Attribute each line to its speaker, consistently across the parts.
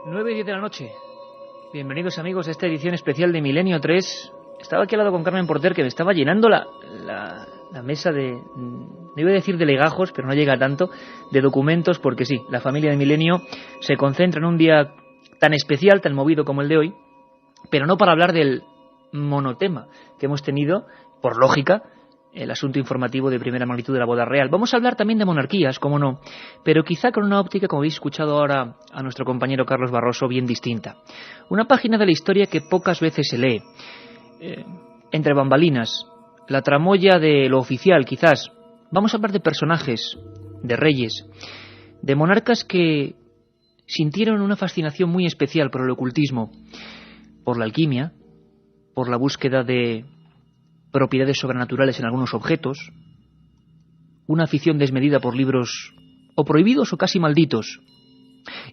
Speaker 1: 9:10 de la noche. Bienvenidos amigos a esta edición especial de Milenio 3. Estaba aquí al lado con Carmen Porter, que me estaba llenando la mesa de... No iba a decir de legajos, pero no llega a tanto, de documentos, porque sí, la familia de Milenio se concentra en un día tan especial, tan movido como el de hoy, pero no para hablar del monotema que hemos tenido, por lógica, el asunto informativo de primera magnitud de la boda real. Vamos a hablar también de monarquías, cómo no, pero quizá con una óptica, como habéis escuchado ahora a nuestro compañero Carlos Barroso, bien distinta. Una página de la historia que pocas veces se lee. Entre bambalinas, la tramoya de lo oficial, quizás. Vamos a hablar de personajes, de reyes, de monarcas que sintieron una fascinación muy especial por el ocultismo, por la alquimia, por la búsqueda de propiedades sobrenaturales en algunos objetos, una afición desmedida por libros o prohibidos o casi malditos.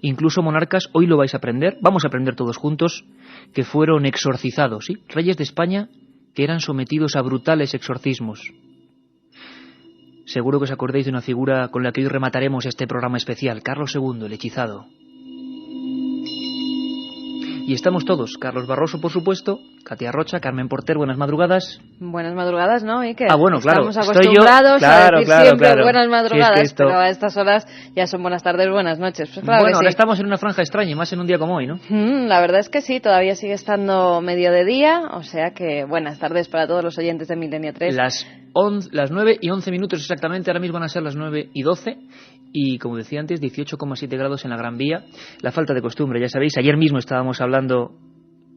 Speaker 1: Incluso monarcas, hoy lo vais a aprender, vamos a aprender todos juntos, que fueron exorcizados, ¿sí? Reyes de España que eran sometidos a brutales exorcismos. Seguro que os acordéis de una figura con la que hoy remataremos este programa especial, Carlos II, el hechizado. Y estamos todos, Carlos Barroso, por supuesto, Katia Rocha, Carmen Porter, buenas madrugadas.
Speaker 2: Buenas madrugadas, ¿no, Iker?
Speaker 1: Bueno, claro.
Speaker 2: Estamos acostumbrados a decir siempre buenas madrugadas,
Speaker 1: si es que
Speaker 2: pero a estas horas ya son buenas tardes, buenas noches. Pues claro,
Speaker 1: bueno, ahora
Speaker 2: sí.
Speaker 1: Estamos en una franja extraña, y más en un día como hoy, ¿no?
Speaker 2: La verdad es que sí, todavía sigue estando medio de día, o sea que buenas tardes para todos los oyentes de Milenio 3.
Speaker 1: Las 9:11 exactamente, ahora mismo van a ser las 9:12. Y como decía antes, 18,7 grados en la Gran Vía. La falta de costumbre, ya sabéis, ayer mismo estábamos hablando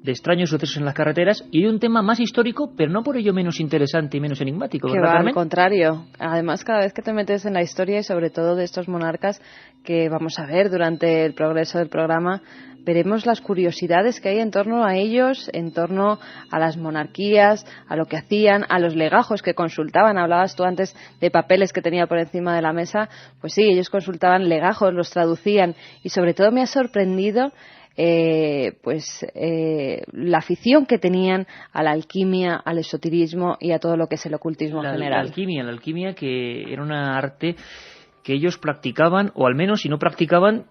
Speaker 1: de extraños sucesos en las carreteras y de un tema más histórico, pero no por ello menos interesante y menos enigmático, ¿verdad, Carmen?
Speaker 2: Al contrario. Además, cada vez que te metes en la historia y sobre todo de estos monarcas que vamos a ver durante el progreso del programa, veremos las curiosidades que hay en torno a ellos, en torno a las monarquías, a lo que hacían, a los legajos que consultaban. Hablabas tú antes de papeles que tenía por encima de la mesa. Pues sí, ellos consultaban legajos, los traducían y sobre todo me ha sorprendido la afición que tenían a la alquimia, al esoterismo y a todo lo que es el ocultismo en general.
Speaker 1: La alquimia que era una arte que ellos practicaban, o al menos si no practicaban,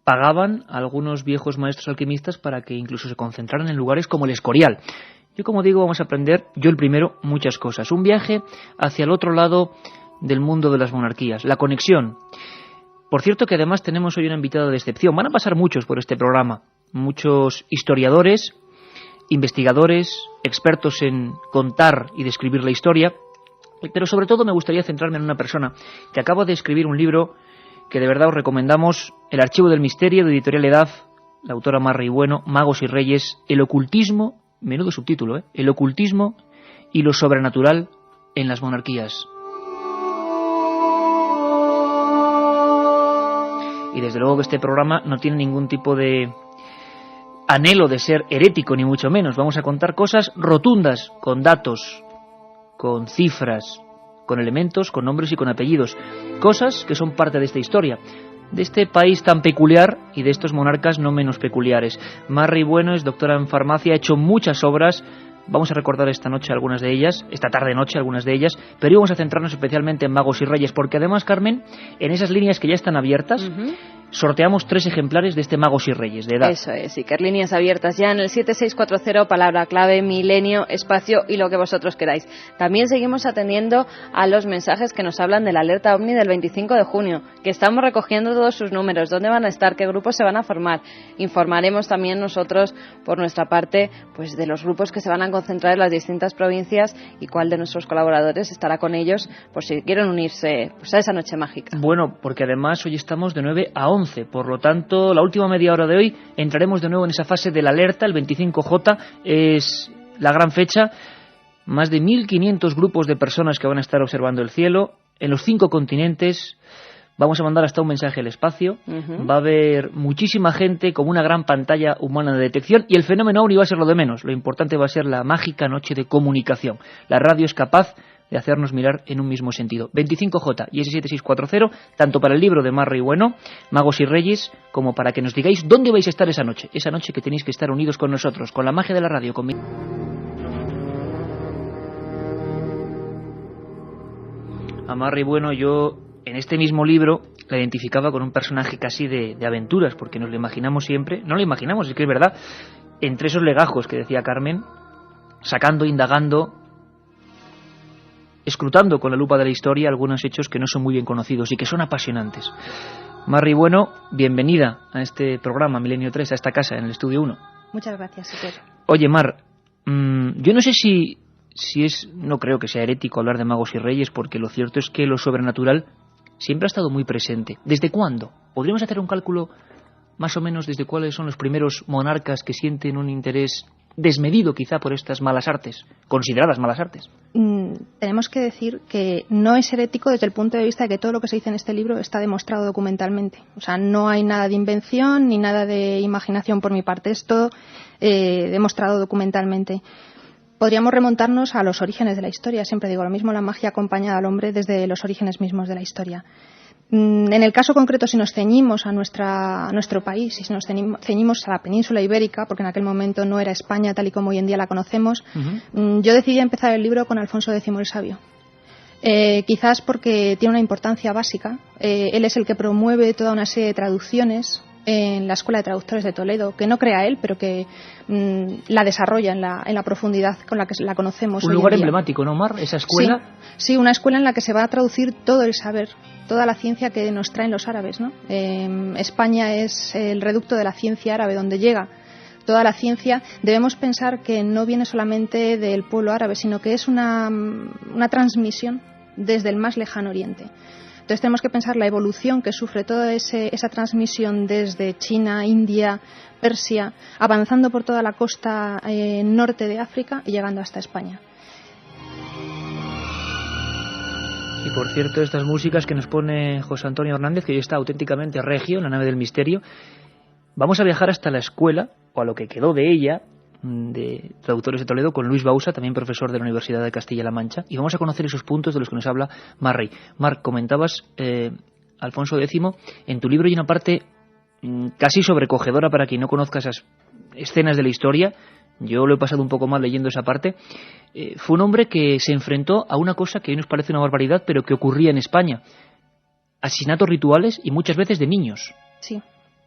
Speaker 1: pagaban a algunos viejos maestros alquimistas para que incluso se concentraran en lugares como el Escorial. Yo, como digo, vamos a aprender, yo el primero, muchas cosas. Un viaje hacia el otro lado del mundo de las monarquías, la conexión. Por cierto que además tenemos hoy una invitada de excepción. Van a pasar muchos por este programa, muchos historiadores, investigadores, expertos en contar y describir la historia, pero sobre todo me gustaría centrarme en una persona que acaba de escribir un libro que de verdad os recomendamos, El archivo del misterio, de Editorial Edaf, la autora Marra y Bueno, Magos y Reyes, el ocultismo, menudo subtítulo, el ocultismo y lo sobrenatural en las monarquías. Y desde luego que este programa no tiene ningún tipo de anhelo de ser herético, ni mucho menos. Vamos a contar cosas rotundas, con datos, con cifras, con elementos, con nombres y con apellidos. Cosas que son parte de esta historia, de este país tan peculiar y de estos monarcas no menos peculiares. Marri Bueno es doctora en farmacia, ha hecho muchas obras. Vamos a recordar esta noche algunas de ellas, esta tarde-noche algunas de ellas, pero hoy vamos a centrarnos especialmente en Magos y Reyes, porque además, Carmen, en esas líneas que ya están abiertas, sorteamos 3 ejemplares de este Magos y Reyes de edad.
Speaker 2: Eso es, Iker, líneas abiertas ya en el 7640, palabra clave, milenio, espacio y lo que vosotros queráis. También seguimos atendiendo a los mensajes que nos hablan de la alerta OVNI del 25 de junio, que estamos recogiendo todos sus números, dónde van a estar, qué grupos se van a formar. Informaremos también nosotros, por nuestra parte, pues de los grupos que se van a concentrar en las distintas provincias y cuál de nuestros colaboradores estará con ellos por si quieren unirse pues a esa noche mágica.
Speaker 1: Bueno, porque además hoy estamos de 9 a 11, por lo tanto la última media hora de hoy entraremos de nuevo en esa fase de la alerta. El 25J es la gran fecha, más de 1.500 grupos de personas que van a estar observando el cielo en los 5 continentes. Vamos a mandar hasta un mensaje al espacio. Va a haber muchísima gente con una gran pantalla humana de detección y el fenómeno OVNI va a ser lo de menos. Lo importante va a ser la mágica noche de comunicación. La radio es capaz de hacernos mirar en un mismo sentido. 25J y S7640, tanto para el libro de Marra y Bueno, Magos y Reyes, como para que nos digáis dónde vais a estar esa noche que tenéis que estar unidos con nosotros, con la magia de la radio, conmigo. A Marra y Bueno, yo en este mismo libro la identificaba con un personaje casi de aventuras, porque nos lo imaginamos siempre, no lo imaginamos, es que es verdad, entre esos legajos que decía Carmen, sacando, indagando, escrutando con la lupa de la historia algunos hechos que no son muy bien conocidos y que son apasionantes. Mar Ribueno, bienvenida a este programa Milenio 3, a esta casa en el Estudio 1.
Speaker 3: Muchas gracias, Iker.
Speaker 1: Oye, Mar, yo no sé si no creo que sea herético hablar de magos y reyes, porque lo cierto es que lo sobrenatural siempre ha estado muy presente. ¿Desde cuándo? ¿Podríamos hacer un cálculo más o menos desde cuáles son los primeros monarcas que sienten un interés desmedido quizá por estas malas artes, consideradas malas artes?
Speaker 3: Tenemos que decir que no es herético desde el punto de vista de que todo lo que se dice en este libro está demostrado documentalmente. O sea, no hay nada de invención ni nada de imaginación por mi parte. Es todo demostrado documentalmente. Podríamos remontarnos a los orígenes de la historia. Siempre digo lo mismo, la magia acompaña al hombre desde los orígenes mismos de la historia. En el caso concreto, si nos ceñimos a nuestro país, si nos ceñimos a la península ibérica, porque en aquel momento no era España tal y como hoy en día la conocemos, yo decidí empezar el libro con Alfonso X el Sabio. Quizás porque tiene una importancia básica. Él es el que promueve toda una serie de traducciones en la Escuela de Traductores de Toledo, que no crea él, pero que la desarrolla en la profundidad con la que la conocemos.
Speaker 1: Un lugar emblemático, ¿no, Mar? Esa escuela.
Speaker 3: Sí, una escuela en la que se va a traducir todo el saber, toda la ciencia que nos traen los árabes, ¿no? España es el reducto de la ciencia árabe, donde llega toda la ciencia. Debemos pensar que no viene solamente del pueblo árabe, sino que es una transmisión desde el más lejano oriente. Entonces tenemos que pensar la evolución que sufre toda esa transmisión desde China, India, Persia, avanzando por toda la costa norte de África y llegando hasta España.
Speaker 1: Y por cierto, estas músicas que nos pone José Antonio Hernández, que hoy está auténticamente regio en la nave del misterio, vamos a viajar hasta la escuela, o a lo que quedó de ella, de Traductores de Toledo, con Luis Bausa, también profesor de la Universidad de Castilla-La Mancha, y vamos a conocer esos puntos de los que nos habla Mar Rey. Mar, comentabas Alfonso X, en tu libro hay una parte casi sobrecogedora para quien no conozca esas escenas de la historia. Yo lo he pasado un poco mal leyendo esa parte. Fue un hombre que se enfrentó a una cosa que hoy nos parece una barbaridad, pero que ocurría en España: asesinatos rituales y muchas veces de niños.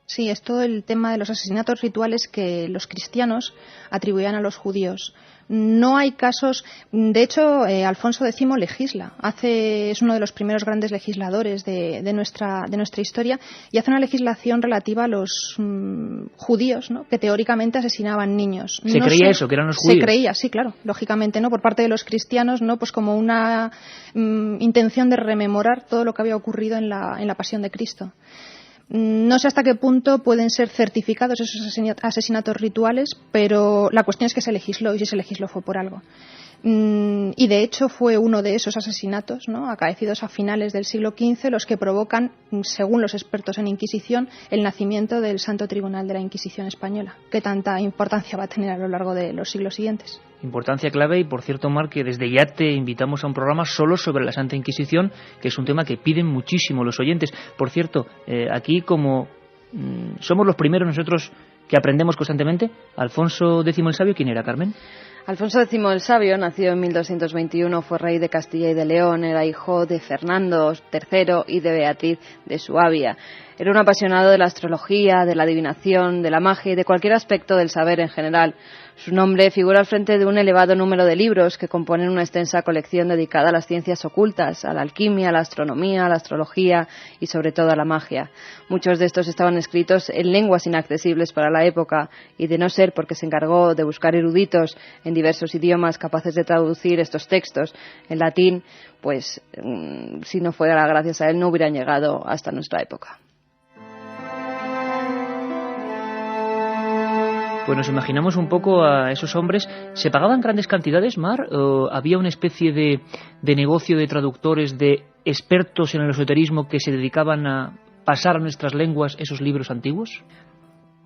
Speaker 3: Sí, es todo el tema de los asesinatos rituales que los cristianos atribuían a los judíos. No hay casos. De hecho, Alfonso X legisla. Es uno de los primeros grandes legisladores de nuestra historia, y hace una legislación relativa a los judíos, ¿no?, que teóricamente asesinaban niños.
Speaker 1: ¿Se creía eso, que eran los judíos?
Speaker 3: Se creía, sí, claro, lógicamente, ¿no?, por parte de los cristianos, ¿no?, pues como una intención de rememorar todo lo que había ocurrido en la pasión de Cristo. No sé hasta qué punto pueden ser certificados esos asesinatos rituales, pero la cuestión es que se legisló, y si se legisló fue por algo. Y de hecho fue uno de esos asesinatos, ¿no?, acaecidos a finales del siglo XV, los que provocan, según los expertos en Inquisición, el nacimiento del Santo Tribunal de la Inquisición española, que tanta importancia va a tener a lo largo de los siglos siguientes.
Speaker 1: Importancia clave, y por cierto, Mar, que desde ya te invitamos a un programa solo sobre la Santa Inquisición, que es un tema que piden muchísimo los oyentes. Por cierto, aquí como somos los primeros nosotros que aprendemos constantemente, Alfonso X el Sabio, ¿quién era, Carmen?
Speaker 2: Alfonso X el Sabio nació en 1221, fue rey de Castilla y de León, era hijo de Fernando III y de Beatriz de Suabia. Era un apasionado de la astrología, de la adivinación, de la magia y de cualquier aspecto del saber en general. Su nombre figura al frente de un elevado número de libros que componen una extensa colección dedicada a las ciencias ocultas, a la alquimia, a la astronomía, a la astrología y sobre todo a la magia. Muchos de estos estaban escritos en lenguas inaccesibles para la época, y de no ser porque se encargó de buscar eruditos en diversos idiomas capaces de traducir estos textos en latín, pues si no fuera gracias a él no hubieran llegado hasta nuestra época.
Speaker 1: Pues nos imaginamos un poco a esos hombres. ¿Se pagaban grandes cantidades, Mar? ¿O había una especie de negocio de traductores, de expertos en el esoterismo que se dedicaban a pasar a nuestras lenguas esos libros antiguos?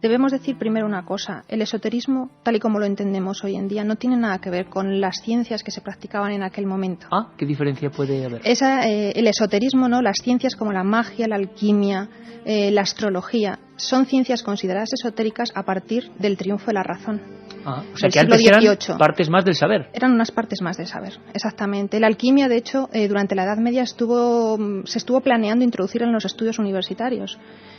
Speaker 3: Debemos decir primero una cosa: el esoterismo, tal y como lo entendemos hoy en día, no tiene nada que ver con las ciencias que se practicaban en aquel momento.
Speaker 1: Ah, ¿qué diferencia puede haber?
Speaker 3: El esoterismo, ¿no?, las ciencias como la magia, la alquimia, la astrología, son ciencias consideradas esotéricas a partir del triunfo de la razón.
Speaker 1: O sea,
Speaker 3: del
Speaker 1: que antes
Speaker 3: siglo
Speaker 1: eran
Speaker 3: XVIII.
Speaker 1: partes más del saber.
Speaker 3: Eran unas partes más del saber, exactamente. La alquimia, de hecho, durante la Edad Media se estuvo planeando introducir en los estudios universitarios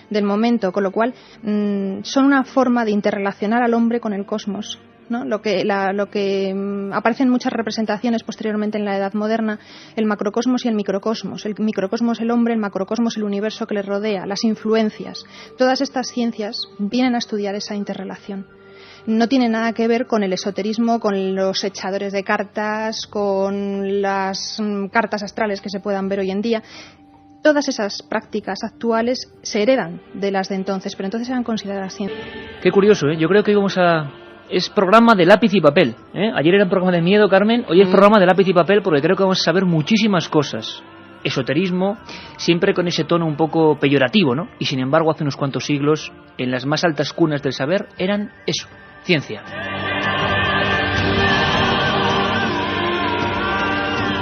Speaker 3: del momento, con lo cual son una forma de interrelacionar al hombre con el cosmos, ¿no? Lo que aparece en muchas representaciones posteriormente en la Edad Moderna, el macrocosmos y el microcosmos. El microcosmos el hombre, el macrocosmos el universo que le rodea, las influencias. Todas estas ciencias vienen a estudiar esa interrelación. No tiene nada que ver con el esoterismo, con los echadores de cartas, con las cartas astrales que se puedan ver hoy en día. Todas esas prácticas actuales se heredan de las de entonces, pero entonces eran consideradas ciencias.
Speaker 1: Qué curioso, ¿eh? Yo creo que hoy es programa de lápiz y papel, ¿eh? Ayer era un programa de miedo, Carmen, hoy es programa de lápiz y papel porque creo que vamos a saber muchísimas cosas. Esoterismo, siempre con ese tono un poco peyorativo, ¿no? Y sin embargo, hace unos cuantos siglos, en las más altas cunas del saber, eran eso, ciencia.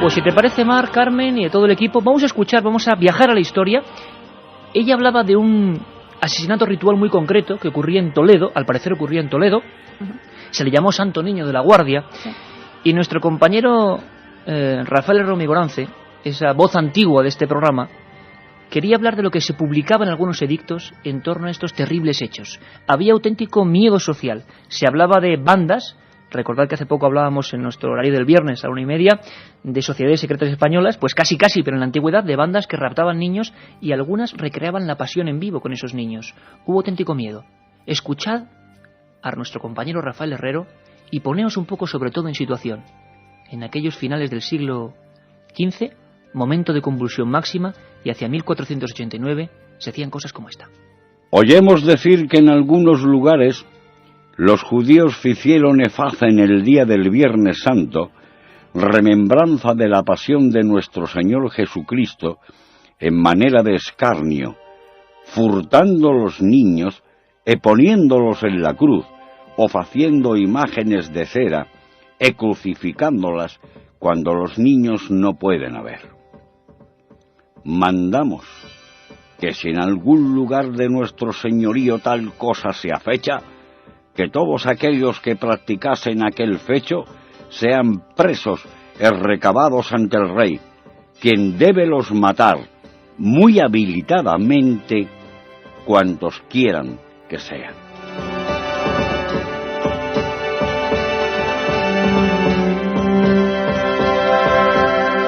Speaker 1: Pues si te parece, Mar, Carmen y de todo el equipo, vamos a viajar a la historia. Ella hablaba de un asesinato ritual muy concreto que ocurría en Toledo, al parecer ocurría en Toledo. Se le llamó Santo Niño de la Guardia. Sí. Y nuestro compañero Rafael Romigorance, esa voz antigua de este programa, quería hablar de lo que se publicaba en algunos edictos en torno a estos terribles hechos. Había auténtico miedo social. Se hablaba de bandas. Recordad que hace poco hablábamos en nuestro horario del viernes a 1:30 de sociedades secretas españolas, pues casi, pero en la antigüedad, de bandas que raptaban niños y algunas recreaban la pasión en vivo con esos niños. Hubo auténtico miedo. Escuchad a nuestro compañero Rafael Herrero y poneos un poco sobre todo en situación. En aquellos finales del siglo XV, momento de convulsión máxima, y hacia 1489 se hacían cosas como esta.
Speaker 4: Oyemos decir que en algunos lugares los judíos ficieron en el día del Viernes Santo, remembranza de la pasión de nuestro Señor Jesucristo, en manera de escarnio, furtando los niños e poniéndolos en la cruz, o faciendo imágenes de cera, e crucificándolas cuando los niños no pueden haber. Mandamos que si en algún lugar de nuestro señorío tal cosa se afecha, que todos aquellos que practicasen aquel fecho sean presos y recabados ante el rey, quien debe los matar muy habilitadamente cuantos quieran que sean.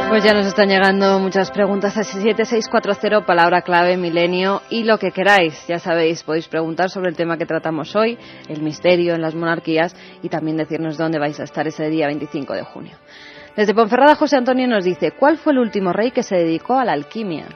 Speaker 2: Pues ya nos están llegando muchas preguntas a 7640, palabra clave, milenio y lo que queráis. Ya sabéis, podéis preguntar sobre el tema que tratamos hoy, el misterio en las monarquías, y también decirnos dónde vais a estar ese día 25 de junio. Desde Ponferrada, José Antonio nos dice, ¿cuál fue el último rey que se dedicó a la alquimia?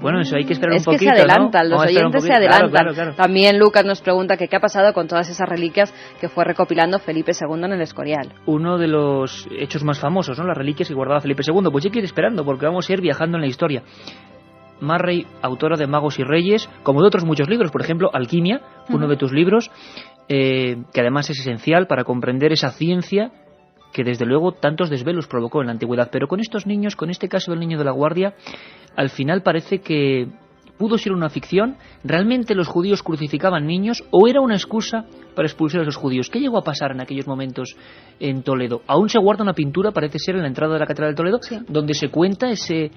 Speaker 1: Bueno, eso hay que esperar un poquito,
Speaker 2: Es que se adelantan, ¿no? Los oyentes se adelantan.
Speaker 1: Claro.
Speaker 2: También Lucas nos pregunta que qué ha pasado con todas esas reliquias que fue recopilando Felipe II en el Escorial.
Speaker 1: Uno de los hechos más famosos, ¿no? Las reliquias que guardaba Felipe II. Pues hay que ir esperando, porque vamos a ir viajando en la historia. Marrey, autora de Magos y Reyes, como de otros muchos libros, por ejemplo, Alquimia, uno de tus libros, que además es esencial para comprender esa ciencia que desde luego tantos desvelos provocó en la antigüedad. Pero con estos niños, con este caso del niño de la Guardia, al final parece que pudo ser una ficción. ¿Realmente los judíos crucificaban niños o era una excusa para expulsar a los judíos? ¿Qué llegó a pasar en aquellos momentos en Toledo? Aún se guarda una pintura, parece ser, en la entrada de la Catedral de Toledo, sí, donde se cuenta ese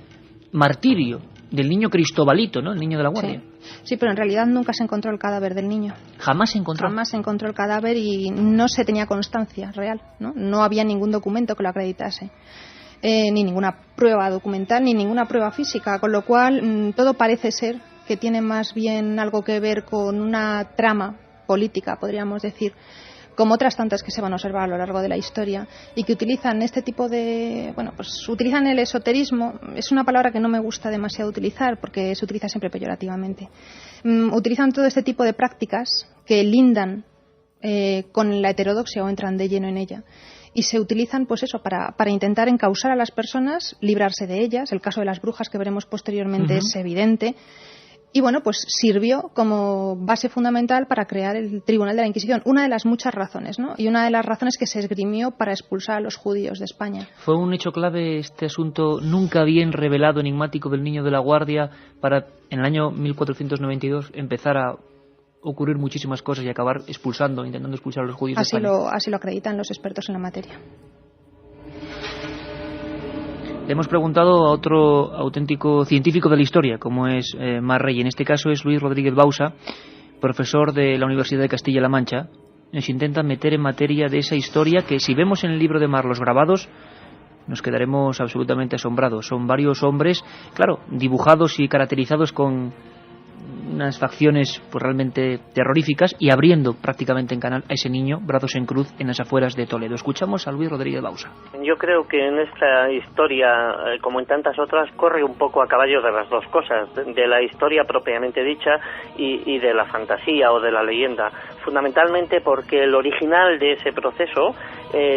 Speaker 1: martirio del niño Cristobalito, ¿no? El niño de la Guardia.
Speaker 3: Sí, pero en realidad nunca se encontró el cadáver del niño.
Speaker 1: ¿Jamás se encontró?
Speaker 3: Jamás se encontró el cadáver y no se tenía constancia real, ¿no? No había ningún documento que lo acreditase. Ni ninguna prueba documental, ni ninguna prueba física, con lo cual todo parece ser que tiene más bien algo que ver con una trama política, podríamos decir, como otras tantas que se van a observar a lo largo de la historia y que utilizan este tipo de... Bueno, pues utilizan el esoterismo. Es una palabra que no me gusta demasiado utilizar porque se utiliza siempre peyorativamente. Utilizan todo este tipo de prácticas que lindan con la heterodoxia o entran de lleno en ella. Y se utilizan, pues eso, para intentar encausar a las personas, librarse de ellas. El caso de las brujas que veremos posteriormente es evidente. Y bueno, pues sirvió como base fundamental para crear el Tribunal de la Inquisición. Una de las muchas razones, ¿no? Y una de las razones que se esgrimió para expulsar a los judíos de España.
Speaker 1: ¿Fue un hecho clave este asunto nunca bien revelado, enigmático del niño de la Guardia, para en el año 1492 empezar a ocurrir muchísimas cosas y acabar intentando expulsar a los judíos de España.
Speaker 3: Así lo acreditan los expertos en la materia.
Speaker 1: Le hemos preguntado a otro auténtico científico de la historia, como es Mar Rey. En este caso es Luis Rodríguez Bausa, profesor de la Universidad de Castilla-La Mancha. Nos intenta meter en materia de esa historia que, si vemos en el libro de Mar los grabados, nos quedaremos absolutamente asombrados. Son varios hombres, claro, dibujados y caracterizados con unas facciones pues realmente terroríficas y abriendo prácticamente en canal a ese niño, brazos en cruz, en las afueras de Toledo. Escuchamos a Luis Rodríguez Bausa.
Speaker 5: Yo creo que en esta historia, como en tantas otras, corre un poco a caballo de las dos cosas, de la historia propiamente dicha y de la fantasía o de la leyenda. Fundamentalmente porque el original de ese proceso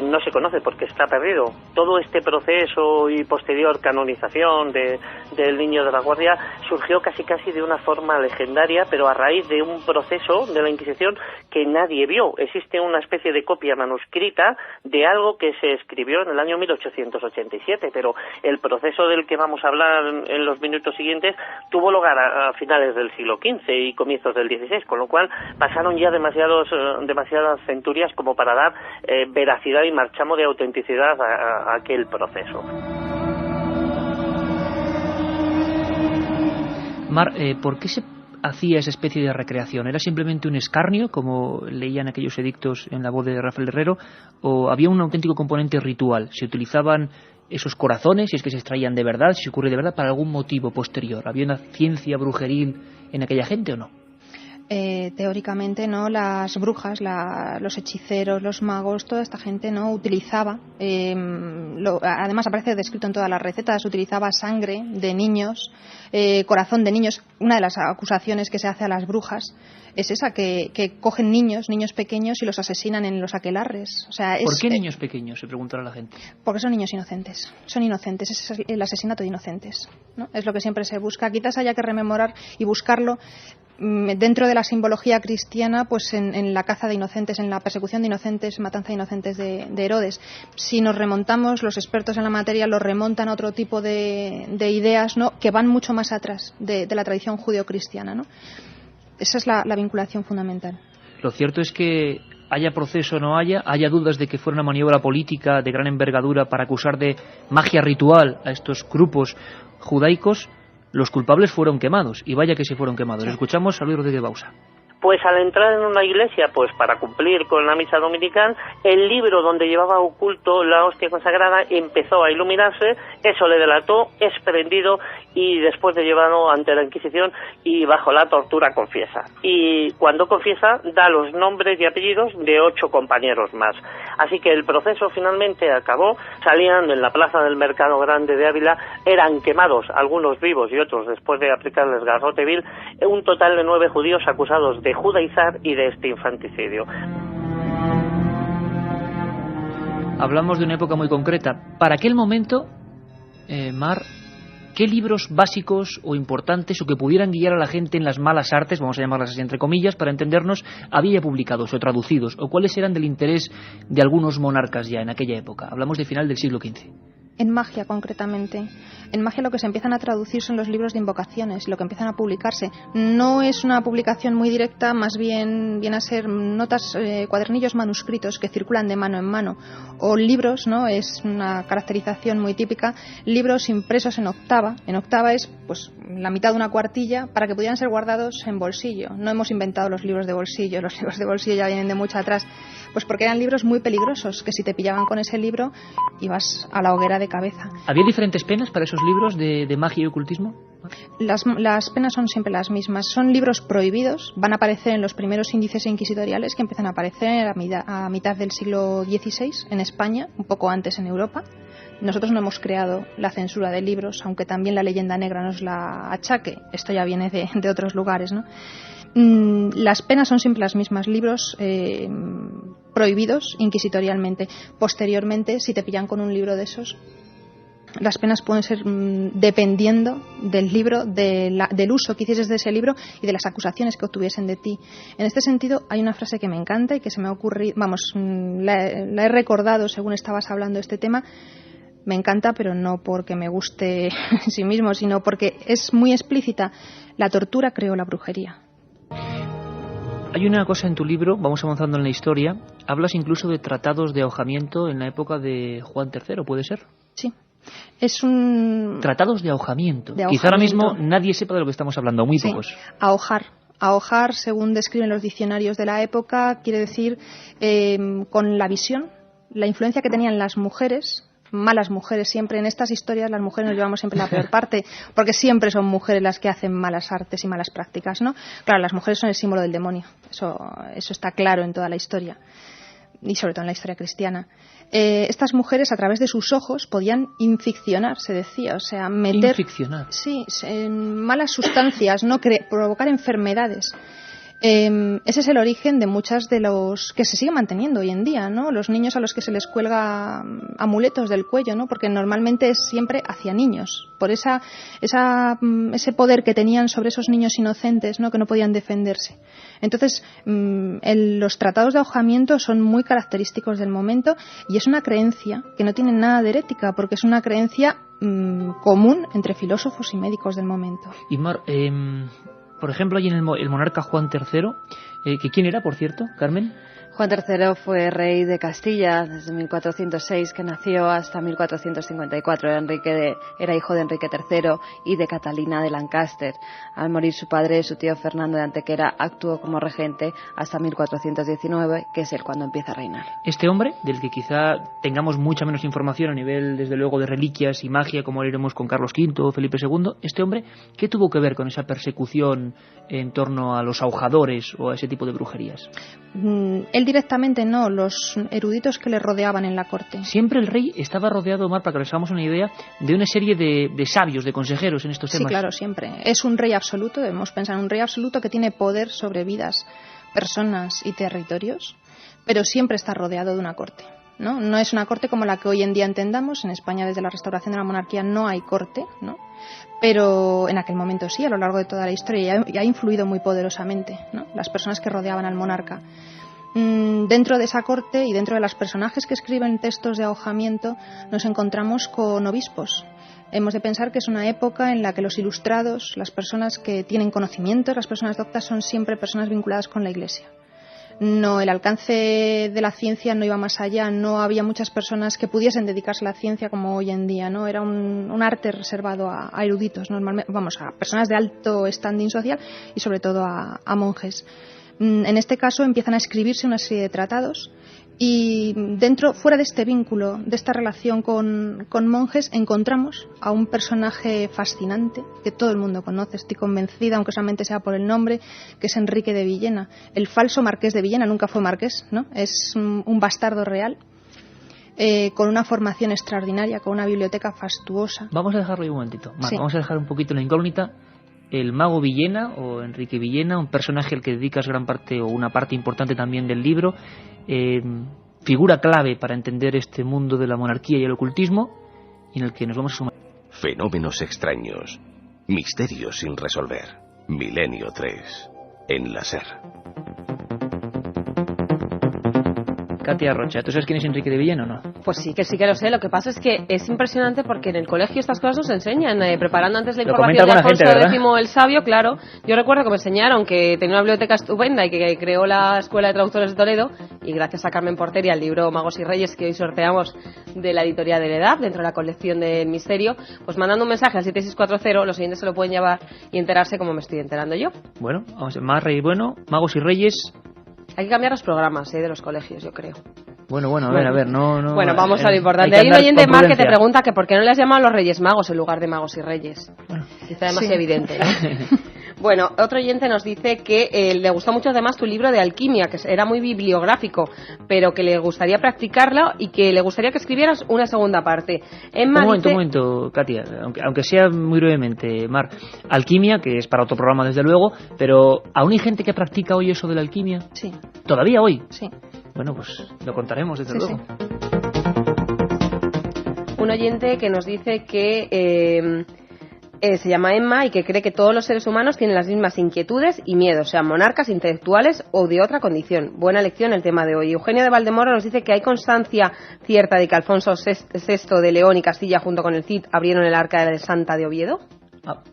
Speaker 5: no se conoce, porque está perdido. Todo este proceso y posterior canonización del niño de la Guardia surgió casi de una forma legendaria, pero a raíz de un proceso de la Inquisición que nadie vio. Existe una especie de copia manuscrita de algo que se escribió en el año 1887, pero el proceso del que vamos a hablar en los minutos siguientes tuvo lugar a finales del siglo XV y comienzos del XVI, con lo cual pasaron ya demasiadas centurias como para dar veracidad y marchamo de autenticidad a aquel proceso.
Speaker 1: Mar, ¿por qué se hacía esa especie de recreación? ¿Era simplemente un escarnio, como leían aquellos edictos en la voz de Rafael Herrero, o había un auténtico componente ritual? ¿Se utilizaban esos corazones, si es que se extraían de verdad, si se ocurre de verdad, para algún motivo posterior? ¿Había una ciencia brujeril en aquella gente o no?
Speaker 3: Teóricamente, no, las brujas, los hechiceros, los magos, toda esta gente no utilizaba, además aparece descrito en todas las recetas, utilizaba sangre de niños, corazón de niños. Una de las acusaciones que se hace a las brujas es esa, que cogen niños pequeños y los asesinan en los aquelarres. O sea,
Speaker 1: ¿por qué niños pequeños?, se preguntará la gente.
Speaker 3: Porque son niños inocentes, ese es el asesinato de inocentes, ¿no? Es lo que siempre se busca. Quizás haya que rememorar y buscarlo dentro de la simbología cristiana, pues en la caza de inocentes, en la persecución de inocentes, matanza de inocentes de Herodes. Si nos remontamos, los expertos en la materia los remontan a otro tipo de ideas, ¿no?, que van mucho más atrás de la tradición judeocristiana, ¿no? Esa es la vinculación fundamental.
Speaker 1: Lo cierto es que haya proceso o no haya dudas de que fuera una maniobra política de gran envergadura para acusar de magia ritual a estos grupos judaicos. Los culpables fueron quemados, y vaya que se fueron quemados. Sí. Escuchamos a Luis Rodríguez Bausa.
Speaker 5: Pues al entrar en una iglesia, pues para cumplir con la misa dominical, el libro donde llevaba oculto la hostia consagrada empezó a iluminarse, eso le delató, es prendido y después de llevarlo ante la Inquisición y bajo la tortura confiesa. Y cuando confiesa da los nombres y apellidos de 8 compañeros más. Así que el proceso finalmente acabó, salían en la plaza del Mercado Grande de Ávila, eran quemados, algunos vivos y otros después de aplicarles garrote vil, un total de 9 judíos acusados de judaizar y de este infanticidio.
Speaker 1: Hablamos de una época muy concreta. Para aquel momento, Mar, ¿qué libros básicos o importantes o que pudieran guiar a la gente en las malas artes, vamos a llamarlas así entre comillas, para entendernos, había publicados o traducidos? ¿O cuáles eran del interés de algunos monarcas ya en aquella época? Hablamos de final del siglo XV.
Speaker 3: En magia, concretamente. En magia lo que se empiezan a traducir son los libros de invocaciones, lo que empiezan a publicarse. No es una publicación muy directa, más bien viene a ser notas, cuadernillos manuscritos que circulan de mano en mano. O libros, ¿no? Es una caracterización muy típica. Libros impresos en octava. En octava es pues la mitad de una cuartilla para que pudieran ser guardados en bolsillo. No hemos inventado los libros de bolsillo. Los libros de bolsillo ya vienen de mucho atrás. Pues porque eran libros muy peligrosos, que si te pillaban con ese libro ibas a la hoguera de cabeza.
Speaker 1: ¿Había diferentes penas para esos libros de magia y ocultismo?
Speaker 3: Las penas son siempre las mismas. Son libros prohibidos, van a aparecer en los primeros índices inquisitoriales que empiezan a aparecer a mitad del siglo XVI en España, un poco antes en Europa. Nosotros no hemos creado la censura de libros, aunque también la leyenda negra nos la achaque. Esto ya viene de otros lugares, ¿no? Las penas son siempre las mismas. Libros prohibidos inquisitorialmente. Posteriormente, si te pillan con un libro de esos, las penas pueden ser dependiendo del libro, del uso que hicieses de ese libro y de las acusaciones que obtuviesen de ti. En este sentido, hay una frase que me encanta y que se me ha ocurrido, la he recordado según estabas hablando de este tema. Me encanta, pero no porque me guste en sí mismo, sino porque es muy explícita. La tortura creó la brujería.
Speaker 1: Hay una cosa en tu libro, vamos avanzando en la historia, hablas incluso de tratados de ahogamiento en la época de Juan III, ¿puede ser?
Speaker 3: Sí. Es un...
Speaker 1: Tratados de ahogamiento.
Speaker 3: De ahogamiento.
Speaker 1: Quizá ahora mismo nadie sepa de lo que estamos hablando, muy
Speaker 3: sí,
Speaker 1: pocos.
Speaker 3: Ahogar. Ahogar, según describen los diccionarios de la época, quiere decir con la visión, la influencia que tenían las mujeres, malas mujeres siempre. En estas historias las mujeres nos llevamos siempre la peor parte, porque siempre son mujeres las que hacen malas artes y malas prácticas, ¿no? Claro, las mujeres son el símbolo del demonio, eso está claro en toda la historia, y sobre todo en la historia cristiana. Estas mujeres, a través de sus ojos, podían inficcionar, se decía, o sea, meter...
Speaker 1: Inficcionar.
Speaker 3: Sí, en malas sustancias, ¿no? Provocar enfermedades. Ese es el origen de muchas de los que se siguen manteniendo hoy en día, ¿no? Los niños a los que se les cuelga amuletos del cuello, ¿no? Porque normalmente es siempre hacia niños, por ese poder que tenían sobre esos niños inocentes, ¿no? Que no podían defenderse. Entonces, los tratados de ahogamiento son muy característicos del momento, y es una creencia que no tiene nada de herética, porque es una creencia común entre filósofos y médicos del momento.
Speaker 1: Y Mar, por ejemplo, hay en el monarca Juan III, que ¿quién era, por cierto, Carmen?
Speaker 2: Juan III fue rey de Castilla desde 1406, que nació, hasta 1454. Era hijo de Enrique III y de Catalina de Lancaster. Al morir su padre, su tío Fernando de Antequera actuó como regente hasta 1419, que es él cuando empieza a reinar.
Speaker 1: Este hombre, del que quizá tengamos mucha menos información a nivel, desde luego, de reliquias y magia, como lo iremos con Carlos V o Felipe II, este hombre, ¿qué tuvo que ver con esa persecución en torno a los ahojadores o a ese tipo de brujerías?
Speaker 3: Él directamente no, los eruditos que le rodeaban en la corte.
Speaker 1: Siempre el rey estaba rodeado, Mar, para que nos hagamos una idea, de una serie de sabios, de consejeros en estos temas.
Speaker 3: Sí, claro, siempre. Es un rey absoluto, debemos pensar en un rey absoluto que tiene poder sobre vidas, personas y territorios, pero siempre está rodeado de una corte, ¿no? No es una corte como la que hoy en día entendamos. En España, desde la restauración de la monarquía, no hay corte, ¿no? Pero en aquel momento sí, a lo largo de toda la historia, y ha influido muy poderosamente, ¿no? Las personas que rodeaban al monarca. Dentro de esa corte y dentro de los personajes que escriben textos de ahogamiento, nos encontramos con obispos. Hemos de pensar que es una época en la que los ilustrados, las personas que tienen conocimientos, las personas doctas, son siempre personas vinculadas con la Iglesia. No, el alcance de la ciencia no iba más allá, no había muchas personas que pudiesen dedicarse a la ciencia como hoy en día, ¿no? Era un arte reservado a eruditos, normalmente, a personas de alto standing social y sobre todo a monjes. En este caso empiezan a escribirse una serie de tratados, y fuera de este vínculo, de esta relación con monjes, encontramos a un personaje fascinante que todo el mundo conoce, estoy convencida, aunque solamente sea por el nombre, que es Enrique de Villena, el falso marqués de Villena. Nunca fue marqués, ¿no? Es un bastardo real, con una formación extraordinaria, con una biblioteca fastuosa.
Speaker 1: Vamos a dejarlo ahí un momentito, Mar,
Speaker 3: sí.
Speaker 1: Vamos a dejar un poquito la incógnita. El mago Villena, o Enrique Villena, un personaje al que dedicas gran parte o una parte importante también del libro, figura clave para entender este mundo de la monarquía y el ocultismo, y en el que nos vamos a sumar.
Speaker 6: Fenómenos extraños, misterios sin resolver. Milenio 3, en la SER.
Speaker 1: Katia Rocha, ¿tú sabes quién es Enrique de Villena o no?
Speaker 7: Pues sí que lo sé. Lo que pasa es que es impresionante porque en el colegio estas cosas nos enseñan, preparando antes la información de Alfonso X el Sabio, claro. Yo recuerdo que me enseñaron que tenía una biblioteca estupenda y que creó la Escuela de Traductores de Toledo, y gracias a Carmen Porter y al libro Magos y Reyes, que hoy sorteamos de la editorial de la Edad, dentro de la colección del Misterio, pues mandando un mensaje al 7640, los oyentes se lo pueden llevar y enterarse como me estoy enterando yo.
Speaker 1: Bueno, vamos a más rey bueno, Magos y Reyes.
Speaker 7: Hay que cambiar los programas de los colegios, yo creo.
Speaker 1: Bueno, a ver, no...
Speaker 7: Bueno, vamos a lo importante. Hay un oyente más que te pregunta que por qué no le has llamado a los Reyes Magos en lugar de Magos y Reyes. Bueno, quizá además sí. Evidente, ¿no? Bueno, otro oyente nos dice que le gustó mucho además tu libro de alquimia, que era muy bibliográfico, pero que le gustaría practicarlo y que le gustaría que escribieras una segunda parte. Un
Speaker 1: momento, Katia, aunque sea muy brevemente, Mar. Alquimia, que es para otro programa desde luego, pero ¿aún hay gente que practica hoy eso de la alquimia?
Speaker 3: Sí.
Speaker 1: ¿Todavía hoy?
Speaker 3: Sí.
Speaker 1: Bueno, pues lo contaremos desde luego. Sí.
Speaker 7: Un oyente que nos dice que se llama Emma y que cree que todos los seres humanos tienen las mismas inquietudes y miedos, sean monarcas, intelectuales o de otra condición. Buena lección el tema de hoy. Eugenio de Valdemoro nos dice que hay constancia cierta de que Alfonso VI de León y Castilla junto con el Cid abrieron el Arca de Santa de Oviedo.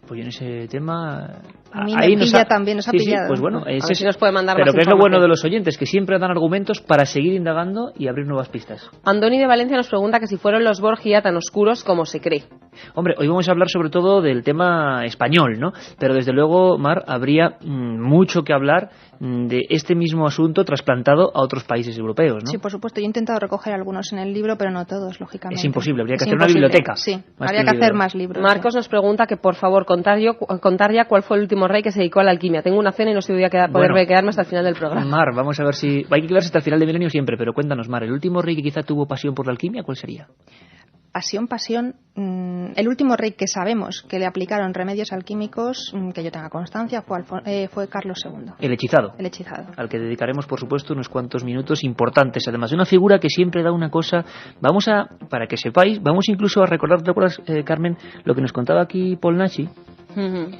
Speaker 1: Pues en ese tema...
Speaker 3: A mí me pilla también, nos ha pillado.
Speaker 1: Sí, pues bueno,
Speaker 7: si nos puede mandar
Speaker 1: pero
Speaker 7: más
Speaker 1: que es lo bueno de los oyentes, que siempre dan argumentos para seguir indagando y abrir nuevas pistas.
Speaker 7: Andoni de Valencia nos pregunta que si fueron los Borgia tan oscuros como se cree.
Speaker 1: Hombre, hoy vamos a hablar sobre todo del tema español, ¿no? Pero desde luego, Mar, habría mucho que hablar de este mismo asunto trasplantado a otros países europeos, ¿no?
Speaker 3: Sí, por supuesto. Yo he intentado recoger algunos en el libro, pero no todos, lógicamente.
Speaker 1: Es imposible, habría que hacer una biblioteca.
Speaker 3: Sí, habría que hacer más libros.
Speaker 7: Marcos nos pregunta que por favor contar ya cuál fue el último rey que se dedicó a la alquimia. Tengo una cena y no sé si voy a quedarme hasta el final del programa.
Speaker 1: Mar, vamos a ver si... Hay que quedarse hasta el final de Milenio siempre, pero cuéntanos, Mar, ¿el último rey que quizá tuvo pasión por la alquimia, cuál sería?
Speaker 3: Pasión. El último rey que sabemos que le aplicaron remedios alquímicos, que yo tenga constancia, fue Carlos II.
Speaker 1: El hechizado.
Speaker 3: El hechizado.
Speaker 1: Al que dedicaremos, por supuesto, unos cuantos minutos importantes. Además, de una figura que siempre da una cosa. Para que sepáis, vamos incluso a recordar, ¿te acuerdas, Carmen, lo que nos contaba aquí Paul Nashi?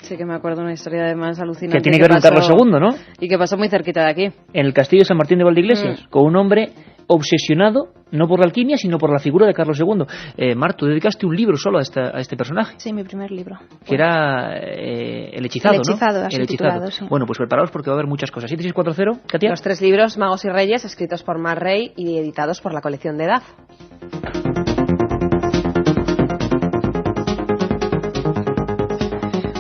Speaker 2: Sí, que me acuerdo una historia además alucinante.
Speaker 1: Que tiene que ver con Carlos II, ¿no?
Speaker 2: Y que pasó muy cerquita de aquí.
Speaker 1: En el castillo de San Martín de Valdeiglesias, con un hombre obsesionado, no por la alquimia, sino por la figura de Carlos II. Mar, tú dedicaste un libro solo a este personaje.
Speaker 3: Sí, mi primer libro.
Speaker 1: Que era El hechizado,
Speaker 3: El hechizado,
Speaker 1: ¿no?
Speaker 3: así titulado, sí.
Speaker 1: Bueno, pues preparaos porque va a haber muchas cosas. 7640, Katia.
Speaker 7: Los 3 libros, Magos y Reyes, escritos por Mar Rey y editados por la colección de DAF.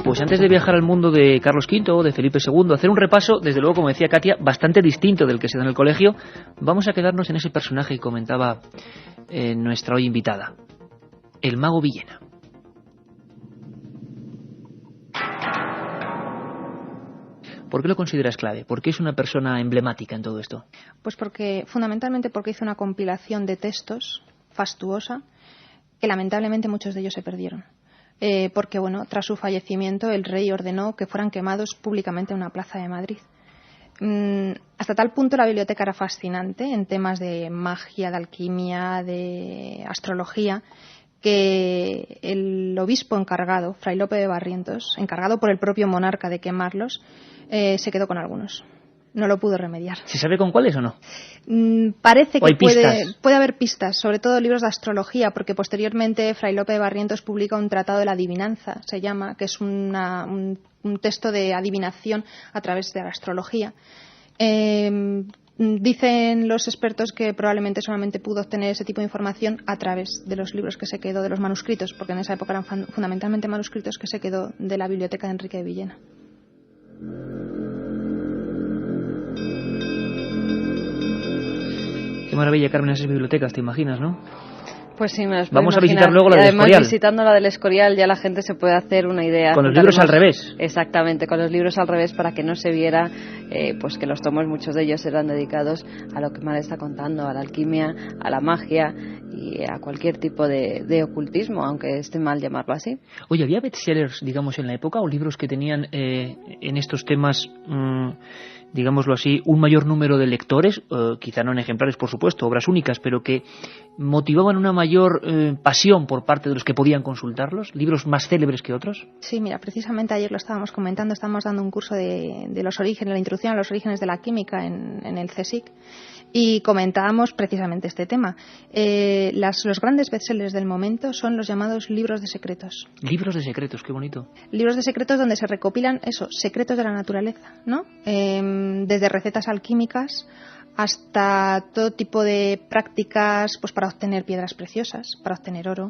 Speaker 1: Pues antes de viajar al mundo de Carlos V o de Felipe II, hacer un repaso, desde luego, como decía Katia, bastante distinto del que se da en el colegio, vamos a quedarnos en ese personaje que comentaba nuestra hoy invitada, el mago Villena. ¿Por qué lo consideras clave? ¿Por qué es una persona emblemática en todo esto?
Speaker 3: Pues fundamentalmente porque hizo una compilación de textos fastuosa que lamentablemente muchos de ellos se perdieron. Porque, tras su fallecimiento el rey ordenó que fueran quemados públicamente en una plaza de Madrid. Hasta tal punto la biblioteca era fascinante en temas de magia, de alquimia, de astrología, que el obispo encargado, Fray Lope de Barrientos, encargado por el propio monarca de quemarlos, se quedó con algunos. No lo pudo remediar.
Speaker 1: ¿Se sabe con cuáles o no?
Speaker 3: Parece que
Speaker 1: puede
Speaker 3: haber pistas, sobre todo libros de astrología, porque posteriormente Fray Lope de Barrientos publica un tratado de la adivinanza, se llama, que es un texto de adivinación a través de la astrología. Dicen los expertos que probablemente solamente pudo obtener ese tipo de información a través de los libros que se quedó, de los manuscritos, porque en esa época eran fundamentalmente manuscritos que se quedó de la biblioteca de Enrique de Villena.
Speaker 1: Qué maravilla, Carmen, esas bibliotecas, te imaginas, ¿no?
Speaker 2: Pues sí, me las
Speaker 1: Vamos a
Speaker 2: imaginar.
Speaker 1: visitar luego la del Escorial.
Speaker 2: Además, visitando la del Escorial ya la gente se puede hacer una idea.
Speaker 1: Con los libros al revés.
Speaker 2: Exactamente, con los libros al revés, para que no se viera pues que los tomos, muchos de ellos eran dedicados a lo que Mar está contando, a la alquimia, a la magia y a cualquier tipo de ocultismo, aunque esté mal llamarlo así.
Speaker 1: Oye, ¿había bestsellers, digamos, en la época o libros que tenían en estos temas... digámoslo así, un mayor número de lectores, quizá no en ejemplares, por supuesto, obras únicas, pero que motivaban una mayor pasión por parte de los que podían consultarlos, libros más célebres que otros?
Speaker 3: Sí, mira, precisamente ayer lo estábamos comentando, estábamos dando un curso de los orígenes, la introducción a los orígenes de la química en el CSIC, y comentábamos precisamente este tema. Los grandes bestsellers del momento son los llamados libros de secretos.
Speaker 1: Libros de secretos, qué bonito.
Speaker 3: Libros de secretos donde se recopilan secretos de la naturaleza, ¿no? Desde recetas alquímicas hasta todo tipo de prácticas pues para obtener piedras preciosas, para obtener oro,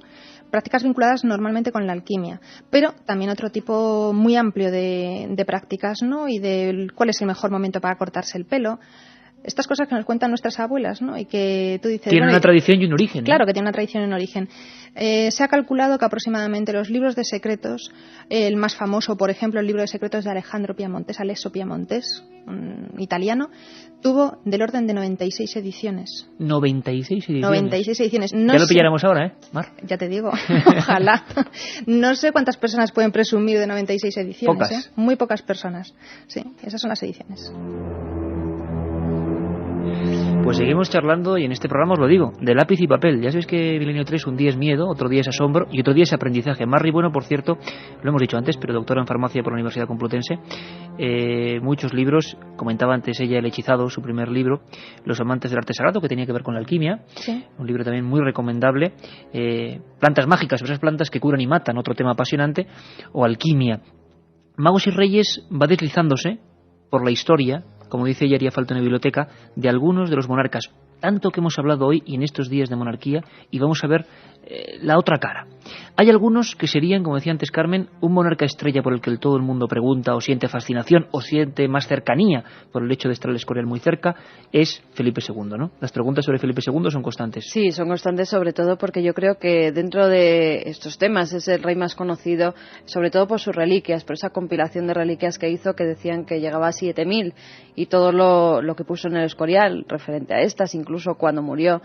Speaker 3: prácticas vinculadas normalmente con la alquimia, pero también otro tipo muy amplio de prácticas, ¿no? Y de cuál es el mejor momento para cortarse el pelo. Estas cosas que nos cuentan nuestras abuelas, ¿no? Y que tú dices...
Speaker 1: Tienen una tradición y un origen, ¿no?
Speaker 3: Claro que tiene una tradición y un origen. Se ha calculado que aproximadamente los libros de secretos, el más famoso, por ejemplo, el libro de secretos de Alejandro Piamontes, Alesso Piamontes, italiano, tuvo del orden de 96 ediciones.
Speaker 1: 96 ediciones.
Speaker 3: 96 ediciones.
Speaker 1: No ya lo pillaremos ahora, Mar?
Speaker 3: Ya te digo, ojalá. No sé cuántas personas pueden presumir de 96 ediciones.
Speaker 1: Pocas.
Speaker 3: Muy pocas personas. Sí, esas son las ediciones.
Speaker 1: Pues seguimos charlando y en este programa os lo digo, de lápiz y papel. Ya sabéis que Milenio 3 un día es miedo, otro día es asombro y otro día es aprendizaje. Marri Bueno, por cierto, lo hemos dicho antes, pero doctora en farmacia por la Universidad Complutense. Muchos libros, comentaba antes ella El hechizado, su primer libro, Los amantes del arte sagrado, que tenía que ver con la alquimia. Sí. Un libro también muy recomendable. Plantas mágicas, esas plantas que curan y matan, otro tema apasionante. O alquimia. Magos y Reyes va deslizándose por la historia, como dice ella, haría falta una biblioteca, de algunos de los monarcas, tanto que hemos hablado hoy y en estos días de monarquía, y vamos a ver la otra cara. Hay algunos que serían, como decía antes Carmen, un monarca estrella por el que todo el mundo pregunta o siente fascinación o siente más cercanía por el hecho de estar el Escorial muy cerca, es Felipe II, ¿no? Las preguntas sobre Felipe II son constantes.
Speaker 2: Sí, son constantes sobre todo porque yo creo que dentro de estos temas es el rey más conocido, sobre todo por sus reliquias, por esa compilación de reliquias que hizo, que decían que llegaba a 7.000, y todo lo que puso en el Escorial referente a estas, incluso cuando murió,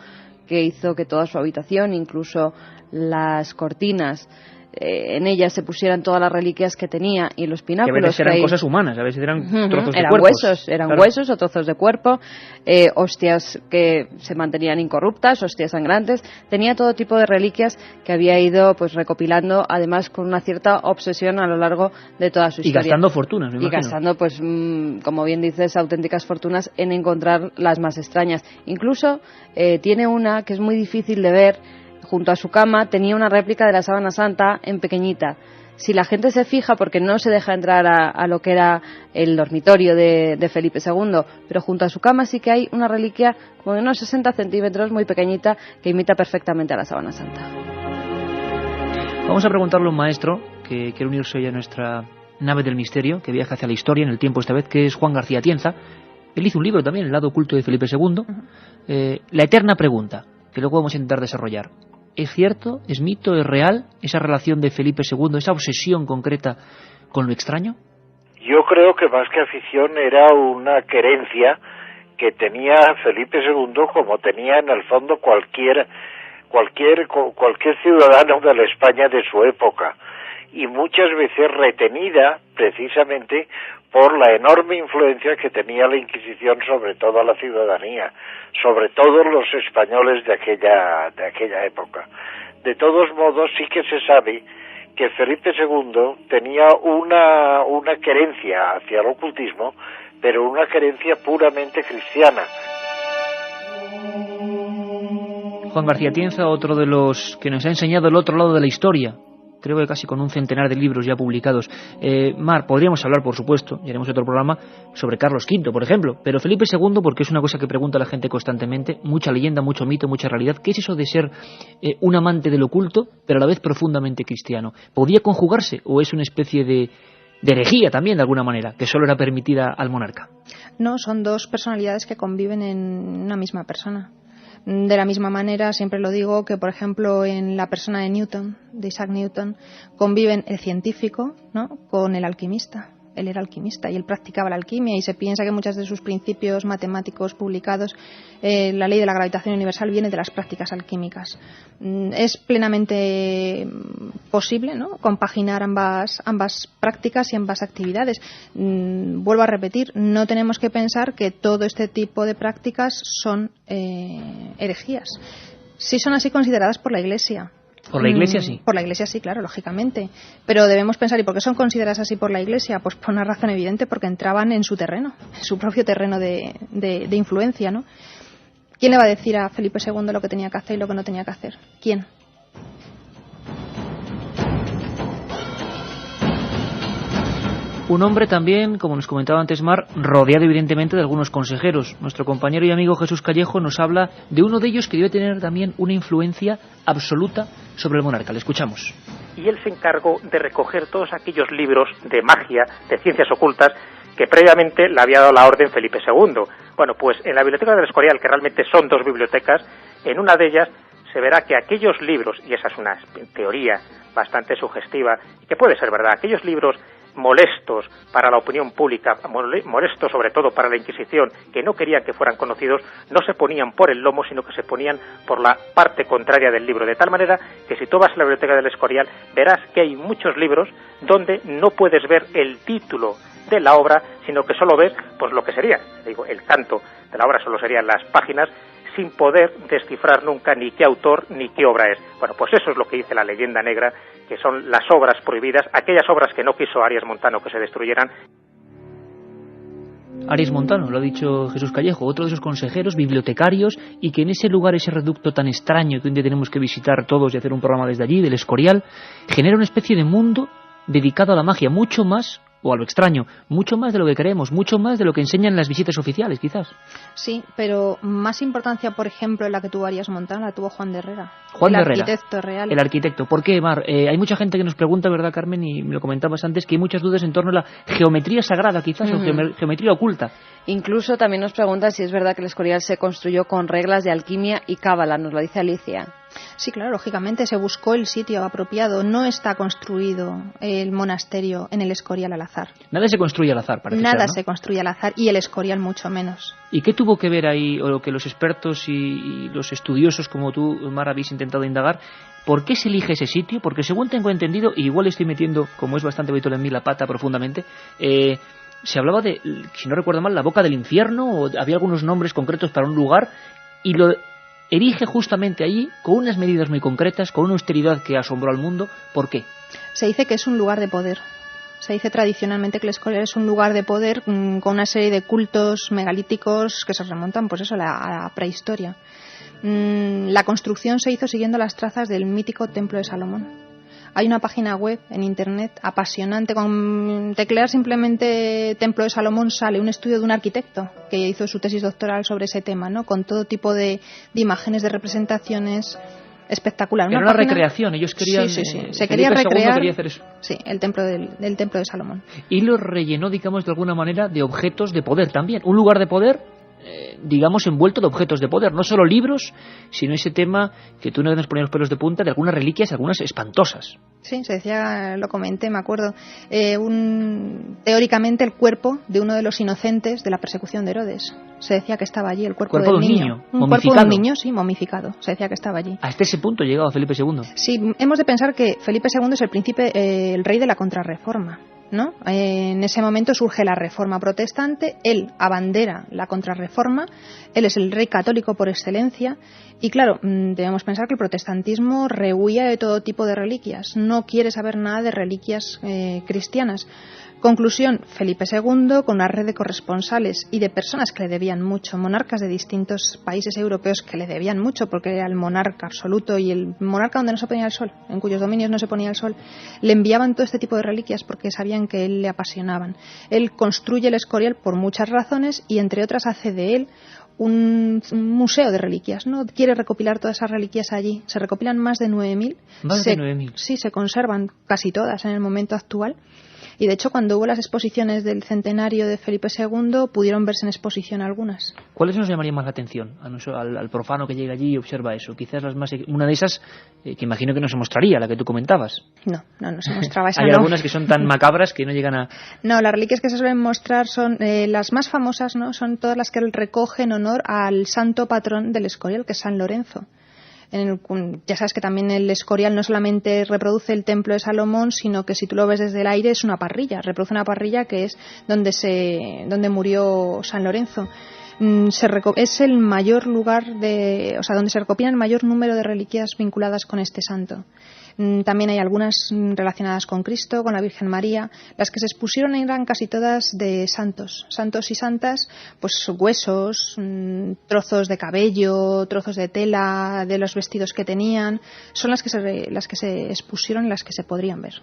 Speaker 2: que hizo que toda su habitación, incluso las cortinas, en ellas se pusieran todas las reliquias que tenía, y los pináculos.
Speaker 1: Que a veces eran cosas humanas, a veces eran trozos de
Speaker 2: eran
Speaker 1: cuerpos.
Speaker 2: Huesos, eran
Speaker 1: claro.
Speaker 2: Huesos o trozos de cuerpo, hostias que se mantenían incorruptas, hostias sangrantes. Tenía todo tipo de reliquias que había ido pues recopilando, además con una cierta obsesión a lo largo de toda su historia.
Speaker 1: Y gastando fortunas, me imagino.
Speaker 2: Y gastando, pues, como bien dices, auténticas fortunas en encontrar las más extrañas. Incluso tiene una que es muy difícil de ver. Junto a su cama tenía una réplica de la sábana santa en pequeñita. Si la gente se fija, porque no se deja entrar a lo que era el dormitorio de Felipe II, pero junto a su cama sí que hay una reliquia como de unos 60 centímetros, muy pequeñita, que imita perfectamente a la sábana santa.
Speaker 1: Vamos a preguntarle a un maestro que quiere unirse hoy a nuestra nave del misterio, que viaja hacia la historia en el tiempo esta vez, que es Juan García Atienza. Él hizo un libro también, El lado oculto de Felipe II. La eterna pregunta, que luego vamos a intentar desarrollar. ¿Es cierto, es mito, es real esa relación de Felipe II, esa obsesión concreta con lo extraño?
Speaker 8: Yo creo que más que afición era una querencia que tenía Felipe II, como tenía en el fondo cualquier ciudadano de la España de su época, y muchas veces retenida precisamente por la enorme influencia que tenía la Inquisición sobre toda la ciudadanía, sobre todos los españoles de aquella época. De todos modos, sí que se sabe que Felipe II tenía una querencia hacia el ocultismo, pero una querencia puramente cristiana.
Speaker 1: Juan García Atienza, otro de los que nos ha enseñado el otro lado de la historia, creo que casi con un centenar de libros ya publicados. Mar, podríamos hablar, por supuesto, y haremos otro programa, sobre Carlos V, por ejemplo, pero Felipe II, porque es una cosa que pregunta la gente constantemente, mucha leyenda, mucho mito, mucha realidad. ¿Qué es eso de ser un amante del oculto, pero a la vez profundamente cristiano? ¿Podía conjugarse o es una especie de herejía también, de alguna manera, que solo era permitida al monarca?
Speaker 3: No, son dos personalidades que conviven en una misma persona. De la misma manera, siempre lo digo, que por ejemplo en la persona de Newton, de Isaac Newton, conviven el científico, ¿no?, con el alquimista. Él era alquimista y él practicaba la alquimia, y se piensa que muchos de sus principios matemáticos publicados, la ley de la gravitación universal, viene de las prácticas alquímicas. Es plenamente posible, ¿no?, compaginar ambas prácticas y ambas actividades. Vuelvo a repetir, no tenemos que pensar que todo este tipo de prácticas son herejías. Sí son así consideradas por la Iglesia.
Speaker 1: ¿Por la Iglesia sí?
Speaker 3: Por la Iglesia sí, claro, lógicamente. Pero debemos pensar, ¿y por qué son consideradas así por la Iglesia? Pues por una razón evidente, porque entraban en su terreno, en su propio terreno de influencia, ¿no? ¿Quién le va a decir a Felipe II lo que tenía que hacer y lo que no tenía que hacer? ¿Quién?
Speaker 1: Un hombre también, como nos comentaba antes Mar, rodeado evidentemente de algunos consejeros. Nuestro compañero y amigo Jesús Callejo nos habla de uno de ellos que debe tener también una influencia absoluta sobre el monarca. Le escuchamos.
Speaker 9: Y él se encargó de recoger todos aquellos libros de magia, de ciencias ocultas, que previamente le había dado la orden Felipe II. Bueno, pues en la Biblioteca del Escorial, que realmente son dos bibliotecas, en una de ellas se verá que aquellos libros, y esa es una teoría bastante sugestiva, y que puede ser verdad, aquellos libros molestos para la opinión pública, molestos sobre todo para la Inquisición, que no querían que fueran conocidos, no se ponían por el lomo, sino que se ponían por la parte contraria del libro, de tal manera que si tú vas a la Biblioteca del Escorial verás que hay muchos libros donde no puedes ver el título de la obra, sino que solo ves pues lo que sería, digo, el canto de la obra, solo serían las páginas, sin poder descifrar nunca ni qué autor ni qué obra es. Bueno, pues eso es lo que dice la leyenda negra, que son las obras prohibidas, aquellas obras que no quiso Arias Montano que se destruyeran.
Speaker 1: Arias Montano, lo ha dicho Jesús Callejo, otro de esos consejeros, bibliotecarios, y que en ese lugar, ese reducto tan extraño que un día tenemos que visitar todos y hacer un programa desde allí, del Escorial, genera una especie de mundo dedicado a la magia, mucho más, o a lo extraño, mucho más de lo que creemos, mucho más de lo que enseñan las visitas oficiales, quizás.
Speaker 3: Sí, pero más importancia, por ejemplo, en la que tuvo Arias Montano, la tuvo Juan de Herrera.
Speaker 1: Juan de Herrera,
Speaker 3: arquitecto real.
Speaker 1: El arquitecto. ¿Por qué, Mar? Hay mucha gente que nos pregunta, ¿verdad, Carmen? Y me lo comentabas antes, que hay muchas dudas en torno a la geometría sagrada, quizás, o geometría oculta.
Speaker 2: Incluso también nos pregunta si es verdad que el Escorial se construyó con reglas de alquimia y cábala, nos lo dice Alicia.
Speaker 3: Sí, claro, lógicamente se buscó el sitio apropiado. No está construido el monasterio en el Escorial al azar.
Speaker 1: Nada se construye al azar, parece
Speaker 3: Nada
Speaker 1: ser, ¿no?
Speaker 3: se construye al azar, y el Escorial mucho menos.
Speaker 1: ¿Y qué tuvo que ver ahí, o lo que los expertos y los estudiosos como tú, Mar, habéis intentado indagar? ¿Por qué se elige ese sitio? Porque según tengo entendido, y igual estoy metiendo, como es bastante habitual en mí, la pata profundamente, se hablaba de, si no recuerdo mal, la boca del infierno, o había algunos nombres concretos para un lugar, y lo erige justamente allí, con unas medidas muy concretas, con una austeridad que asombró al mundo. ¿Por qué?
Speaker 3: Se dice que es un lugar de poder. Se dice tradicionalmente que el Escorial es un lugar de poder con una serie de cultos megalíticos que se remontan, pues eso, a la prehistoria. La construcción se hizo siguiendo las trazas del mítico Templo de Salomón. Hay una página web en internet apasionante, con teclear simplemente Templo de Salomón sale un estudio de un arquitecto que hizo su tesis doctoral sobre ese tema, ¿no? Con todo tipo de imágenes, de representaciones. Espectacular.
Speaker 1: Era una recreación, ellos querían...
Speaker 3: Sí. Se quería recrear
Speaker 1: quería hacer eso.
Speaker 3: Sí, el templo del Templo de Salomón.
Speaker 1: Y lo rellenó, digamos, de alguna manera de objetos de poder también. Un lugar de poder, digamos, envuelto de objetos de poder. No solo libros, sino ese tema que tú una vez nos ponías los pelos de punta de algunas reliquias, algunas espantosas.
Speaker 3: Sí, se decía, lo comenté, me acuerdo, teóricamente el cuerpo de uno de los inocentes de la persecución de Herodes. Se decía que estaba allí el cuerpo
Speaker 1: de un
Speaker 3: niño. Un cuerpo de un niño, sí, momificado. Se decía que estaba allí.
Speaker 1: Hasta ese punto llegaba Felipe II.
Speaker 3: Sí, hemos de pensar que Felipe II es el rey de la Contrarreforma, ¿no? En ese momento surge la Reforma protestante, él abandera la Contrarreforma, él es el rey católico por excelencia, y claro, debemos pensar que el protestantismo rehuía de todo tipo de reliquias, no quiere saber nada de reliquias cristianas. Conclusión, Felipe II, con una red de corresponsales y de personas que le debían mucho, monarcas de distintos países europeos que le debían mucho, porque era el monarca absoluto y el monarca donde no se ponía el sol, en cuyos dominios no se ponía el sol, le enviaban todo este tipo de reliquias porque sabían que él le apasionaban. Él construye el Escorial por muchas razones y entre otras hace de él un museo de reliquias, ¿no? Quiere recopilar todas esas reliquias allí. Se recopilan más de 9.000.
Speaker 1: Más de 9.000.
Speaker 3: Sí, se conservan casi todas en el momento actual. Y de hecho, cuando hubo las exposiciones del centenario de Felipe II, pudieron verse en exposición algunas.
Speaker 1: ¿Cuáles nos llamarían más la atención al profano que llega allí y observa eso? Quizás una de esas que imagino que no se mostraría, la que tú comentabas.
Speaker 3: No se mostraba esa.
Speaker 1: Hay algunas que son tan macabras que no llegan a...
Speaker 3: No, las reliquias que se suelen mostrar son las más famosas, ¿no? Son todas las que él recoge en honor al santo patrón del Escorial, que es San Lorenzo. Ya sabes que también el Escorial no solamente reproduce el Templo de Salomón, sino que si tú lo ves desde el aire es una parrilla, reproduce una parrilla que es donde murió San Lorenzo. Es el mayor lugar donde se recopilan el mayor número de reliquias vinculadas con este santo. También hay algunas relacionadas con Cristo, con la Virgen María. Las que se expusieron eran casi todas de santos y santas, pues huesos, trozos de cabello, trozos de tela, de los vestidos que tenían. Son las que se expusieron y las que se podrían ver.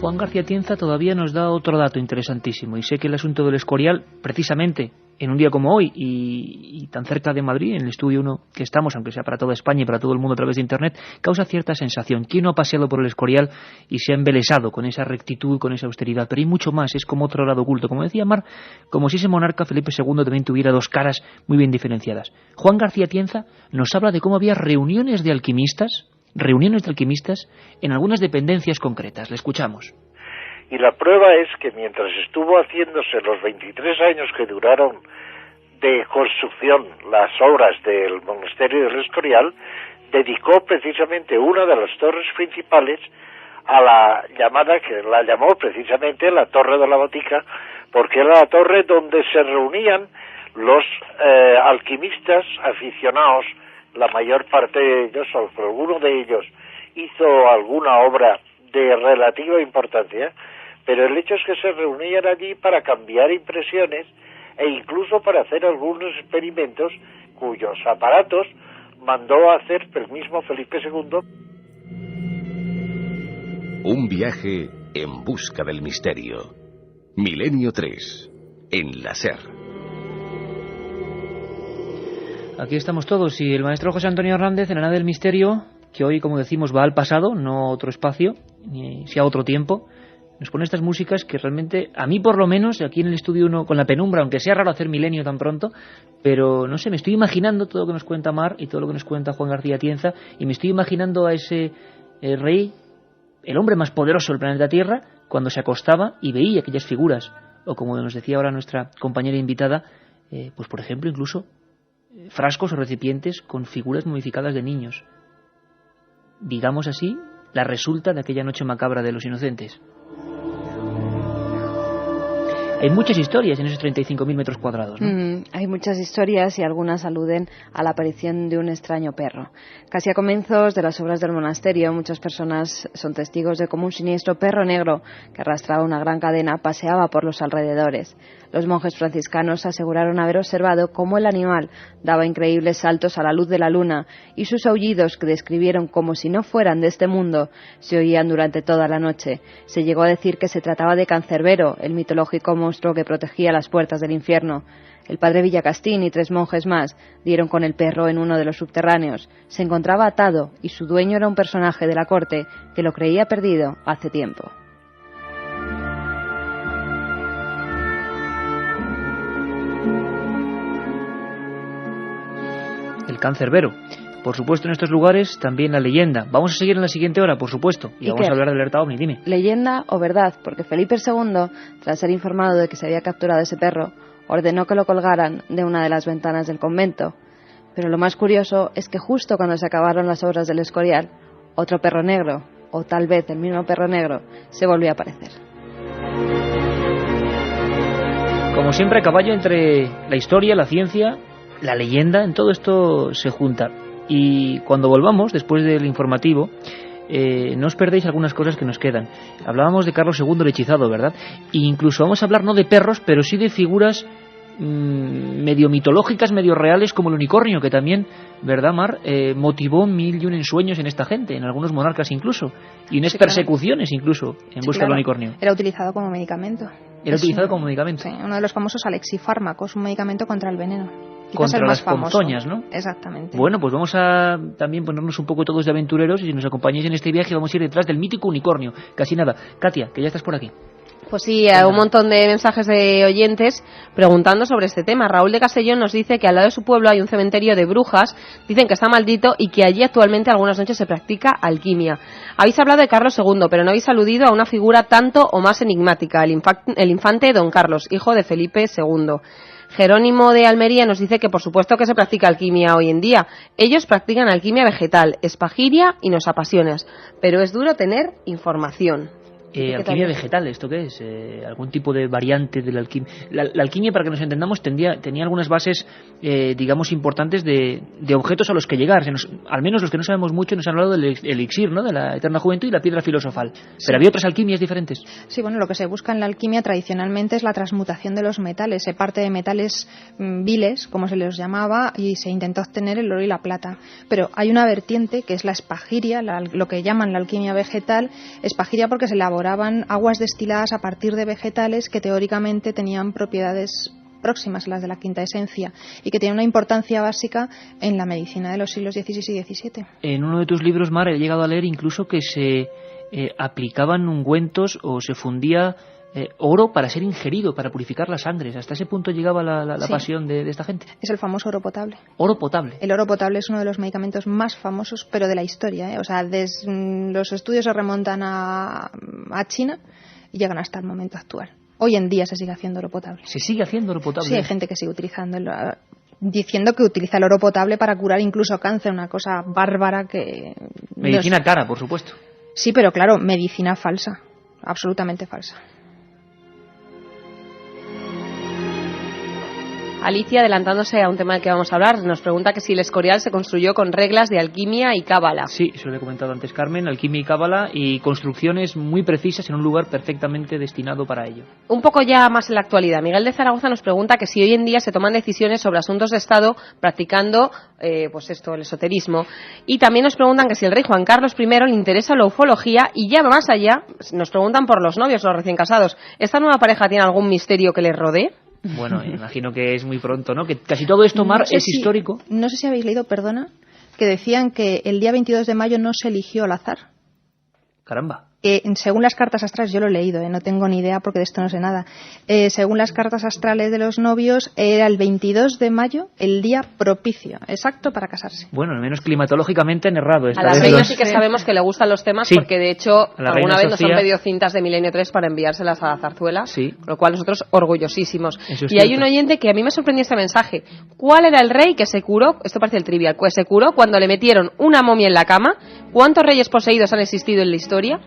Speaker 1: Juan García Tienza todavía nos da otro dato interesantísimo, y sé que el asunto del Escorial, precisamente en un día como hoy y tan cerca de Madrid, en el estudio 1 que estamos, aunque sea para toda España y para todo el mundo a través de Internet, causa cierta sensación. ¿Quién no ha paseado por el Escorial y se ha embelesado con esa rectitud, con esa austeridad? Pero hay mucho más, es como otro lado oculto. Como decía Mar, como si ese monarca Felipe II también tuviera dos caras muy bien diferenciadas. Juan García Tienza nos habla de cómo había reuniones de alquimistas en algunas dependencias concretas. Le escuchamos.
Speaker 8: Y la prueba es que mientras estuvo haciéndose los 23 años que duraron de construcción las obras del monasterio del Escorial, dedicó precisamente una de las torres principales a la llamada, que la llamó precisamente la Torre de la Botica, porque era la torre donde se reunían los alquimistas aficionados, la mayor parte de ellos, o alguno de ellos hizo alguna obra de relativa importancia, pero el hecho es que se reunían allí para cambiar impresiones e incluso para hacer algunos experimentos cuyos aparatos mandó a hacer el mismo Felipe II.
Speaker 6: Un viaje en busca del misterio. Milenio 3, en la SER.
Speaker 1: Aquí estamos todos y el maestro José Antonio Hernández en la nave del misterio, que hoy, como decimos, va al pasado, no a otro espacio, ni si a otro tiempo. Nos pone estas músicas que realmente, a mí por lo menos, aquí en el estudio uno con la penumbra, aunque sea raro hacer Milenio tan pronto, pero no sé, me estoy imaginando todo lo que nos cuenta Mar y todo lo que nos cuenta Juan García Tienza, y me estoy imaginando a ese rey, el hombre más poderoso del planeta Tierra, cuando se acostaba y veía aquellas figuras, o como nos decía ahora nuestra compañera invitada, pues por ejemplo incluso frascos o recipientes con figuras momificadas de niños. Digamos así, la resulta de aquella noche macabra de los inocentes. Hay muchas historias en esos 35.000 metros cuadrados, ¿no?
Speaker 2: Hay muchas historias y algunas aluden a la aparición de un extraño perro. Casi a comienzos de las obras del monasterio, muchas personas son testigos de cómo un siniestro perro negro que arrastraba una gran cadena paseaba por los alrededores. Los monjes franciscanos aseguraron haber observado cómo el animal daba increíbles saltos a la luz de la luna y sus aullidos, que describieron como si no fueran de este mundo, se oían durante toda la noche. Se llegó a decir que se trataba de Cancerbero, el mitológico monstruo que protegía las puertas del infierno. El padre Villacastín y 3 monjes más dieron con el perro en uno de los subterráneos. Se encontraba atado y su dueño era un personaje de la corte que lo creía perdido hace tiempo.
Speaker 1: El Cancerbero. Por supuesto, en estos lugares también la leyenda. Vamos a seguir en la siguiente hora, por supuesto. Y vamos a hablar de alerta OVNI, dime.
Speaker 2: ¿Leyenda o verdad? Porque Felipe II, tras ser informado de que se había capturado ese perro, ordenó que lo colgaran de una de las ventanas del convento. Pero lo más curioso es que justo cuando se acabaron las obras del Escorial, otro perro negro, o tal vez el mismo perro negro, se volvió a aparecer.
Speaker 1: Como siempre, a caballo entre la historia, la ciencia, la leyenda, en todo esto se junta. Y cuando volvamos, después del informativo, no os perdéis algunas cosas que nos quedan. Hablábamos de Carlos II el hechizado, ¿verdad? E incluso vamos a hablar no de perros, pero sí de figuras medio mitológicas, medio reales, como el unicornio, que también, ¿verdad, Mar? Motivó 1001 ensueños en esta gente, en algunos monarcas incluso, y unas persecuciones incluso, en busca del unicornio.
Speaker 3: Era utilizado como medicamento.
Speaker 1: Era utilizado como medicamento.
Speaker 3: Sí, uno de los famosos alexifármacos, un medicamento contra el veneno.
Speaker 1: Contra las ponzoñas, ¿no?
Speaker 3: Exactamente.
Speaker 1: Bueno, pues vamos a también ponernos un poco todos de aventureros y si nos acompañáis en este viaje vamos a ir detrás del mítico unicornio. Casi nada. Katia, que ya estás por aquí.
Speaker 7: Pues sí, hay un montón de mensajes de oyentes preguntando sobre este tema. Raúl de Castellón nos dice que al lado de su pueblo hay un cementerio de brujas, dicen que está maldito y que allí actualmente algunas noches se practica alquimia. Habéis hablado de Carlos II, pero no habéis aludido a una figura tanto o más enigmática, el infante Don Carlos, hijo de Felipe II. Jerónimo de Almería nos dice que por supuesto que se practica alquimia hoy en día. Ellos practican alquimia vegetal, espagiria y nos apasiona, pero es duro tener información.
Speaker 1: Alquimia vegetal, ¿esto qué es? ¿Algún tipo de variante de la alquimia? La alquimia, para que nos entendamos, tenía algunas bases, digamos, importantes de objetos a los que llegar. Al menos los que no sabemos mucho nos han hablado del elixir, ¿no? De la eterna juventud y la piedra filosofal. Sí. Pero había otras alquimias diferentes.
Speaker 3: Sí, bueno, lo que se busca en la alquimia tradicionalmente es la transmutación de los metales. Se parte de metales viles, como se les llamaba, y se intentó obtener el oro y la plata. Pero hay una vertiente que es la espagiria, lo que llaman la alquimia vegetal. Espagiria porque se elabora aguas destiladas a partir de vegetales que teóricamente tenían propiedades próximas a las de la quinta esencia y que tienen una importancia básica en la medicina de los siglos XVI y XVII.
Speaker 1: En uno de tus libros, Mar, he llegado a leer incluso que se aplicaban ungüentos o se fundía oro para ser ingerido, para purificar las sangres. Hasta ese punto llegaba la
Speaker 3: sí.
Speaker 1: pasión de esta gente.
Speaker 3: Es el famoso oro potable.
Speaker 1: Oro potable.
Speaker 3: El oro potable es uno de los medicamentos más famosos, pero de la historia, ¿eh? O sea, los estudios se remontan a China y llegan hasta el momento actual. Hoy en día se sigue haciendo oro potable.
Speaker 1: ¿Se sigue haciendo oro potable?
Speaker 3: Sí, hay gente que sigue utilizando diciendo que utiliza el oro potable para curar incluso cáncer, una cosa bárbara que...
Speaker 1: Medicina cara, por supuesto.
Speaker 3: Sí, pero claro, medicina falsa, absolutamente falsa.
Speaker 7: Alicia, adelantándose a un tema del que vamos a hablar, nos pregunta que si el Escorial se construyó con reglas de alquimia y cábala.
Speaker 1: Sí, eso lo he comentado antes Carmen, alquimia y cábala y construcciones muy precisas en un lugar perfectamente destinado para ello.
Speaker 7: Un poco ya más en la actualidad, Miguel de Zaragoza nos pregunta que si hoy en día se toman decisiones sobre asuntos de Estado practicando, pues esto, el esoterismo. Y también nos preguntan que si el rey Juan Carlos I le interesa la ufología y ya más allá, nos preguntan por los novios, los recién casados. ¿Esta nueva pareja tiene algún misterio que les rodee?
Speaker 1: Bueno, imagino que es muy pronto, ¿no? Que casi todo esto, Mar, es histórico.
Speaker 3: No sé si habéis leído, perdona, que decían que el día 22 de mayo no se eligió al azar.
Speaker 1: Caramba.
Speaker 3: Según las cartas astrales, yo lo he leído, no tengo ni idea porque de esto no sé nada. Según las cartas astrales de los novios, era el 22 de mayo el día propicio, exacto para casarse.
Speaker 1: Bueno, al menos climatológicamente han errado.
Speaker 7: A la reina sí que sabemos que le gustan los temas, sí, porque de hecho alguna vez nos han pedido cintas de Milenio 3 para enviárselas a la zarzuela,
Speaker 1: sí,
Speaker 7: con lo cual nosotros orgullosísimos.
Speaker 1: Eso es
Speaker 7: y hay un oyente que a mí me sorprendió este mensaje. ¿Cuál era el rey que se curó? Esto parece el trivial. Pues se curó cuando le metieron una momia en la cama. ¿Cuántos reyes poseídos han existido en la historia?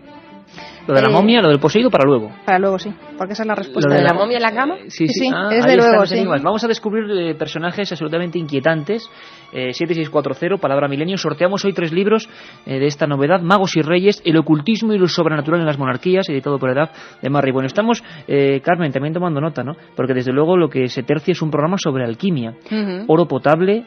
Speaker 1: Lo de la momia, lo del poseído para luego.
Speaker 3: Para luego, sí, porque esa es la respuesta.
Speaker 7: ¿Lo de la momia en la cama?
Speaker 1: Sí,
Speaker 3: es de luego, sí.
Speaker 1: Vamos a descubrir personajes absolutamente inquietantes. 7640, palabra milenio. Sorteamos hoy 3 libros de esta novedad, Magos y Reyes, el ocultismo y lo sobrenatural en las monarquías, editado por Edad de Marri. Bueno, estamos, Carmen, también tomando nota, ¿no? Porque desde luego lo que se tercia es un programa sobre alquimia. Oro potable,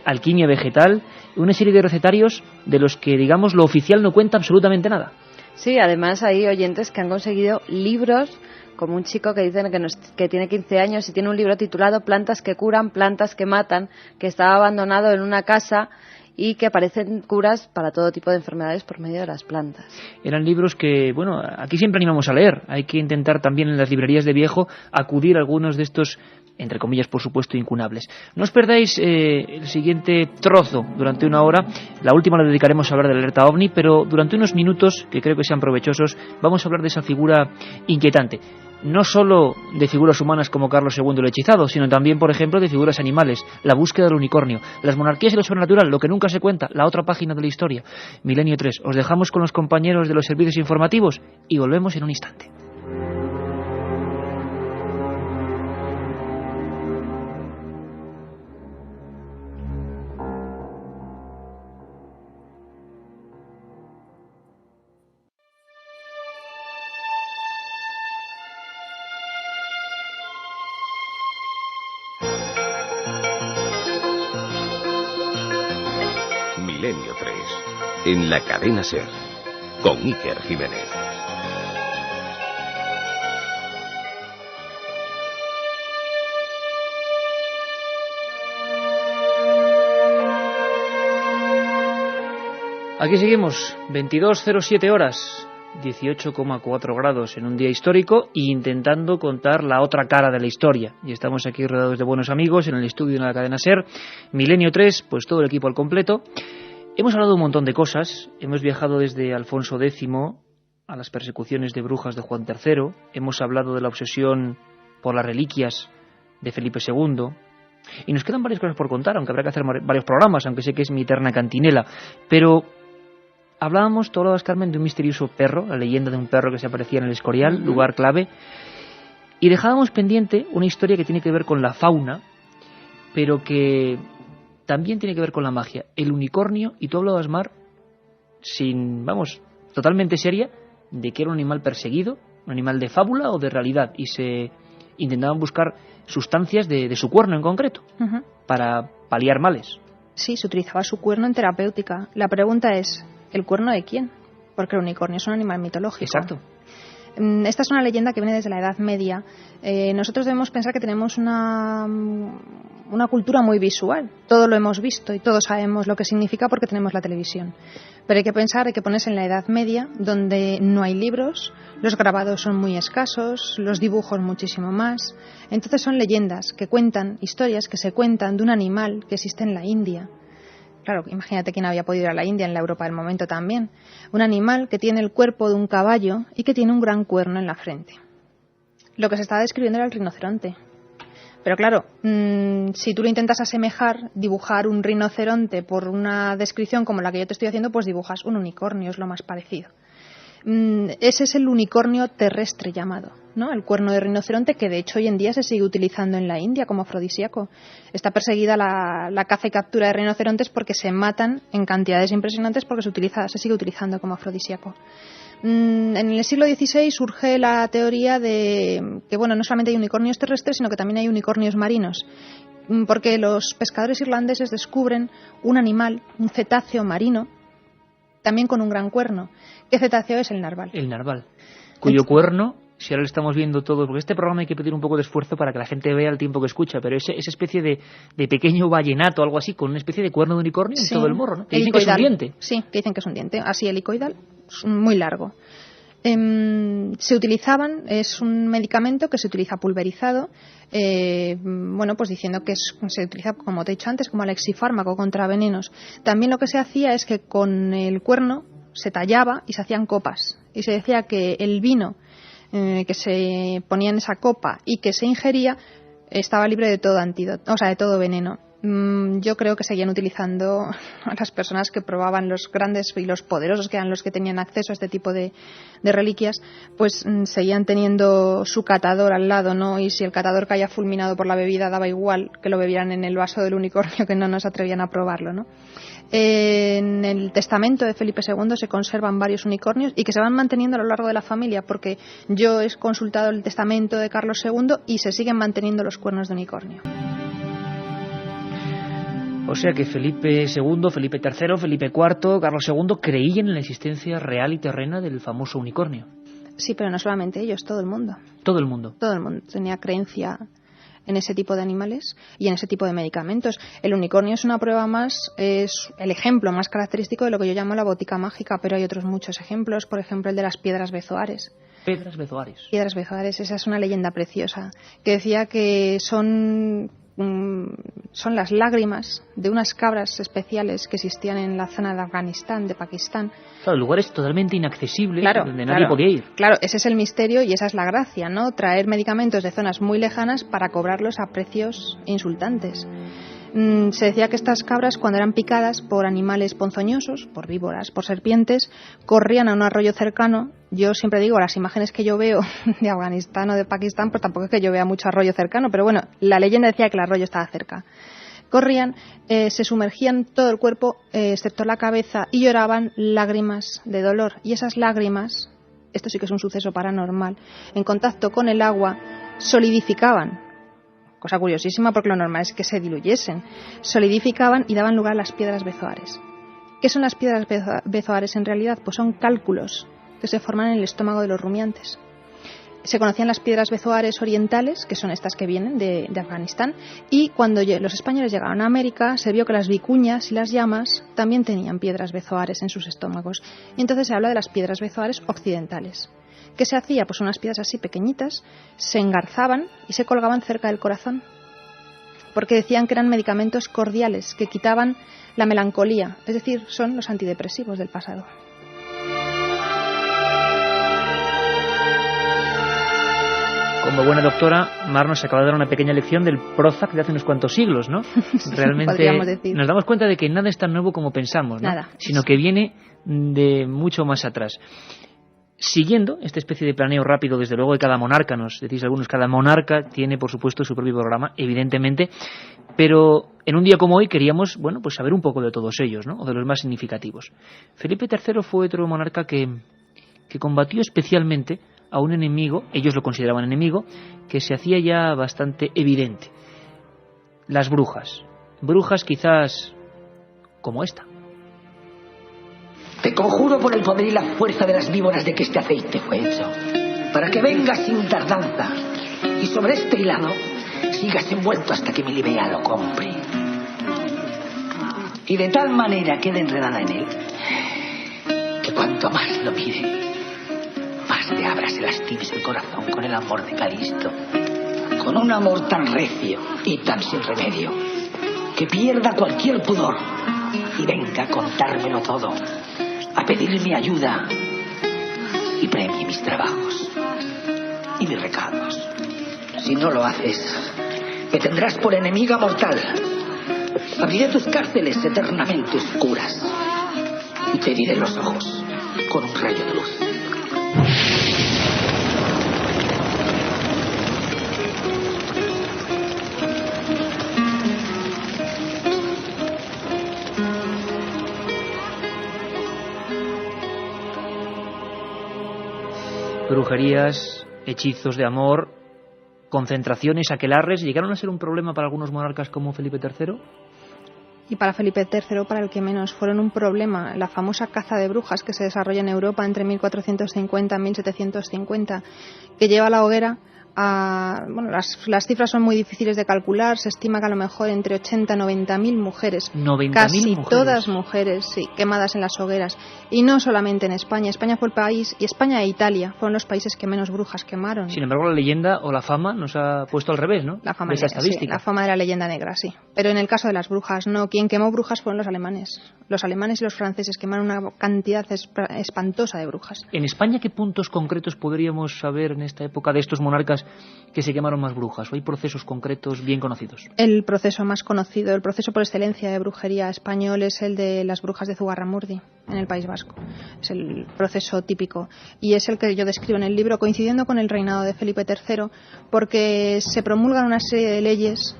Speaker 1: alquimia vegetal, una serie de recetarios de los que, digamos, lo oficial no cuenta absolutamente nada.
Speaker 2: Sí, además hay oyentes que han conseguido libros, como un chico que dicen que tiene 15 años y tiene un libro titulado Plantas que curan, plantas que matan, que estaba abandonado en una casa y que aparecen curas para todo tipo de enfermedades por medio de las plantas.
Speaker 1: Eran libros que, bueno, aquí siempre animamos a leer. Hay que intentar también en las librerías de viejo acudir a algunos de estos, entre comillas, por supuesto, incunables. No os perdáis el siguiente trozo durante una hora. La última la dedicaremos a hablar de la alerta OVNI, pero durante unos minutos, que creo que sean provechosos, vamos a hablar de esa figura inquietante. No solo de figuras humanas como Carlos II el hechizado, sino también, por ejemplo, de figuras animales, la búsqueda del unicornio, las monarquías y lo sobrenatural, lo que nunca se cuenta, la otra página de la historia. Milenio 3, os dejamos con los compañeros de los servicios informativos y volvemos en un instante.
Speaker 6: Milenio 3, en la cadena SER, con Iker Jiménez.
Speaker 1: Aquí seguimos, 22:07 horas, 18,4 grados en un día histórico e intentando contar la otra cara de la historia. Y estamos aquí rodeados de buenos amigos en el estudio de la cadena SER, Milenio 3, pues todo el equipo al completo. Hemos hablado de un montón de cosas, hemos viajado desde Alfonso X a las persecuciones de brujas de Juan III, hemos hablado de la obsesión por las reliquias de Felipe II, y nos quedan varias cosas por contar, aunque habrá que hacer varios programas, aunque sé que es mi eterna cantinela, pero hablábamos, tú hablabas, Carmen, de un misterioso perro, la leyenda de un perro que se aparecía en el Escorial, lugar clave, y dejábamos pendiente una historia que tiene que ver con la fauna, pero que también tiene que ver con la magia, el unicornio, y tú hablabas, Mar, totalmente seria, de que era un animal perseguido, un animal de fábula o de realidad, y se intentaban buscar sustancias de su cuerno en concreto, para paliar males.
Speaker 3: Sí, se utilizaba su cuerno en terapéutica. La pregunta es, ¿el cuerno de quién? Porque el unicornio es un animal mitológico.
Speaker 1: Exacto.
Speaker 3: Esta es una leyenda que viene desde la Edad Media. Nosotros debemos pensar que tenemos una cultura muy visual. Todo lo hemos visto y todos sabemos lo que significa porque tenemos la televisión. Pero hay que ponerse en la Edad Media, donde no hay libros, los grabados son muy escasos, los dibujos muchísimo más. Entonces son leyendas que cuentan, historias que se cuentan de un animal que existe en la India. Claro, imagínate quién había podido ir a la India, en la Europa del momento también. Un animal que tiene el cuerpo de un caballo y que tiene un gran cuerno en la frente. Lo que se estaba describiendo era el rinoceronte. Pero claro, si tú lo intentas asemejar, dibujar un rinoceronte por una descripción como la que yo te estoy haciendo, pues dibujas un unicornio, es lo más parecido. Ese es el unicornio terrestre llamado, ¿no? El cuerno de rinoceronte, que de hecho hoy en día se sigue utilizando en la India como afrodisíaco. Está perseguida la caza y captura de rinocerontes porque se matan en cantidades impresionantes porque se sigue utilizando como afrodisíaco. En el siglo XVI surge la teoría de que, bueno, no solamente hay unicornios terrestres, sino que también hay unicornios marinos, porque los pescadores irlandeses descubren un animal, un cetáceo marino, también con un gran cuerno. ¿Qué cetáceo es? El narval.
Speaker 1: El narval, cuyo cuerno, si ahora lo estamos viendo todos, porque este programa hay que pedir un poco de esfuerzo para que la gente vea el tiempo que escucha, pero esa especie de pequeño vallenato, algo así, con una especie de cuerno de unicornio en todo el morro, ¿no? Que dicen que es un diente.
Speaker 3: Sí, que dicen que es un diente, así helicoidal, muy largo. Se utilizaban, es un medicamento que se utiliza pulverizado, pues diciendo que se utiliza, como te he dicho antes, como alexifármaco contra venenos. También lo que se hacía es que con el cuerno se tallaba y se hacían copas, y se decía que el vino que se ponía en esa copa y que se ingería estaba libre de todo antídoto, o sea, de todo veneno. Yo creo que seguían utilizando a las personas que probaban, los grandes y los poderosos, que eran los que tenían acceso a este tipo de reliquias, pues seguían teniendo su catador al lado, ¿no? Y si el catador caía fulminado por la bebida, daba igual que lo bebieran en el vaso del unicornio, que no nos atrevían a probarlo, ¿no? En el testamento de Felipe II se conservan varios unicornios y que se van manteniendo a lo largo de la familia, porque yo he consultado el testamento de Carlos II y se siguen manteniendo los cuernos de unicornio.
Speaker 1: O sea que Felipe II, Felipe III, Felipe IV, Carlos II creían en la existencia real y terrena del famoso unicornio.
Speaker 3: Sí, pero no solamente ellos, todo el mundo.
Speaker 1: Todo el mundo.
Speaker 3: Todo el mundo tenía creencia en ese tipo de animales y en ese tipo de medicamentos. El unicornio es una prueba más, es el ejemplo más característico de lo que yo llamo la botica mágica, pero hay otros muchos ejemplos, por ejemplo el de las piedras bezoares.
Speaker 1: Piedras bezoares.
Speaker 3: Piedras bezoares, esa es una leyenda preciosa, que decía que son las lágrimas de unas cabras especiales que existían en la zona de Afganistán, de Pakistán.
Speaker 1: Claro, lugares totalmente inaccesibles,
Speaker 3: claro,
Speaker 1: donde nadie podía ir.
Speaker 3: Claro, ese es el misterio y esa es la gracia, ¿no? Traer medicamentos de zonas muy lejanas para cobrarlos a precios insultantes. Se decía que estas cabras, cuando eran picadas por animales ponzoñosos, por víboras, por serpientes, corrían a un arroyo cercano. Yo siempre digo, las imágenes que yo veo de Afganistán o de Pakistán, pues tampoco es que yo vea mucho arroyo cercano, pero bueno, la leyenda decía que el arroyo estaba cerca. Corrían, se sumergían todo el cuerpo, excepto la cabeza, y lloraban lágrimas de dolor. Y esas lágrimas, esto sí que es un suceso paranormal, en contacto con el agua, solidificaban. Cosa curiosísima, porque lo normal es que se diluyesen. Solidificaban y daban lugar a las piedras bezoares. ¿Qué son las piedras bezoares en realidad? Pues son cálculos que se forman en el estómago de los rumiantes. Se conocían las piedras bezoares orientales, que son estas que vienen de Afganistán, y cuando los españoles llegaron a América se vio que las vicuñas y las llamas también tenían piedras bezoares en sus estómagos. Y entonces se habla de las piedras bezoares occidentales. ¿Qué se hacía? Pues unas piedras así pequeñitas se engarzaban y se colgaban cerca del corazón, porque decían que eran medicamentos cordiales que quitaban la melancolía, es decir, son los antidepresivos del pasado.
Speaker 1: Como buena doctora, Mar nos acaba de dar una pequeña lección del Prozac de hace unos cuantos siglos, ¿no? Realmente nos damos cuenta de que nada es tan nuevo como pensamos, ¿no?
Speaker 3: Nada.
Speaker 1: Sino que viene de mucho más atrás. Siguiendo esta especie de planeo rápido, desde luego, de cada monarca, nos decís algunos, cada monarca tiene, por supuesto, su propio programa, evidentemente, pero en un día como hoy queríamos, bueno, pues saber un poco de todos ellos, ¿no? O de los más significativos. Felipe III fue otro monarca que combatió especialmente a un enemigo, ellos lo consideraban enemigo, que se hacía ya bastante evidente. Las brujas. Brujas quizás como esta.
Speaker 10: Te conjuro por el poder y la fuerza de las víboras de que este aceite fue hecho, para que vengas sin tardanza y sobre este hilado sigas envuelto hasta que mi libea lo compre. Y de tal manera quede enredada en él, que cuanto más lo mire, más te abras y lastimes el corazón con el amor de Calisto, con un amor tan recio y tan sin remedio, que pierda cualquier pudor y venga a contármelo todo, a pedirme ayuda y premie mis trabajos y mis recados. Si no lo haces, me tendrás por enemiga mortal. Abriré tus cárceles eternamente oscuras y te heriré los ojos con un rayo de luz.
Speaker 1: brujerías, hechizos de amor, concentraciones, aquelarres, ¿llegaron a ser un problema para algunos monarcas como Felipe III?
Speaker 3: Y para Felipe III, para el que menos, fueron un problema. La famosa caza de brujas que se desarrolla en Europa entre 1450 y 1750, que lleva a la hoguera bueno, las cifras son muy difíciles de calcular. Se estima que a lo mejor entre 80 y 90.000 mujeres, casi todas mujeres, sí, quemadas en las hogueras. Y no solamente en España. España fue el país, y España e Italia fueron los países que menos brujas quemaron.
Speaker 1: Sin embargo, la leyenda o la fama nos ha puesto al revés, ¿no?
Speaker 3: La fama,
Speaker 1: esa estadística.
Speaker 3: Sí, la fama de la leyenda negra, sí. Pero en el caso de las brujas, no. Quien quemó brujas fueron los alemanes. Los alemanes y los franceses quemaron una cantidad espantosa de brujas.
Speaker 1: ¿En España qué puntos concretos podríamos saber en esta época de estos monarcas que se quemaron más brujas? ¿O hay procesos concretos bien conocidos?
Speaker 3: El proceso más conocido, el proceso por excelencia de brujería español es el de las brujas de Zugarramurdi, en el País Vasco. Es el proceso típico y es el que yo describo en el libro, coincidiendo con el reinado de Felipe III, porque se promulgan una serie de leyes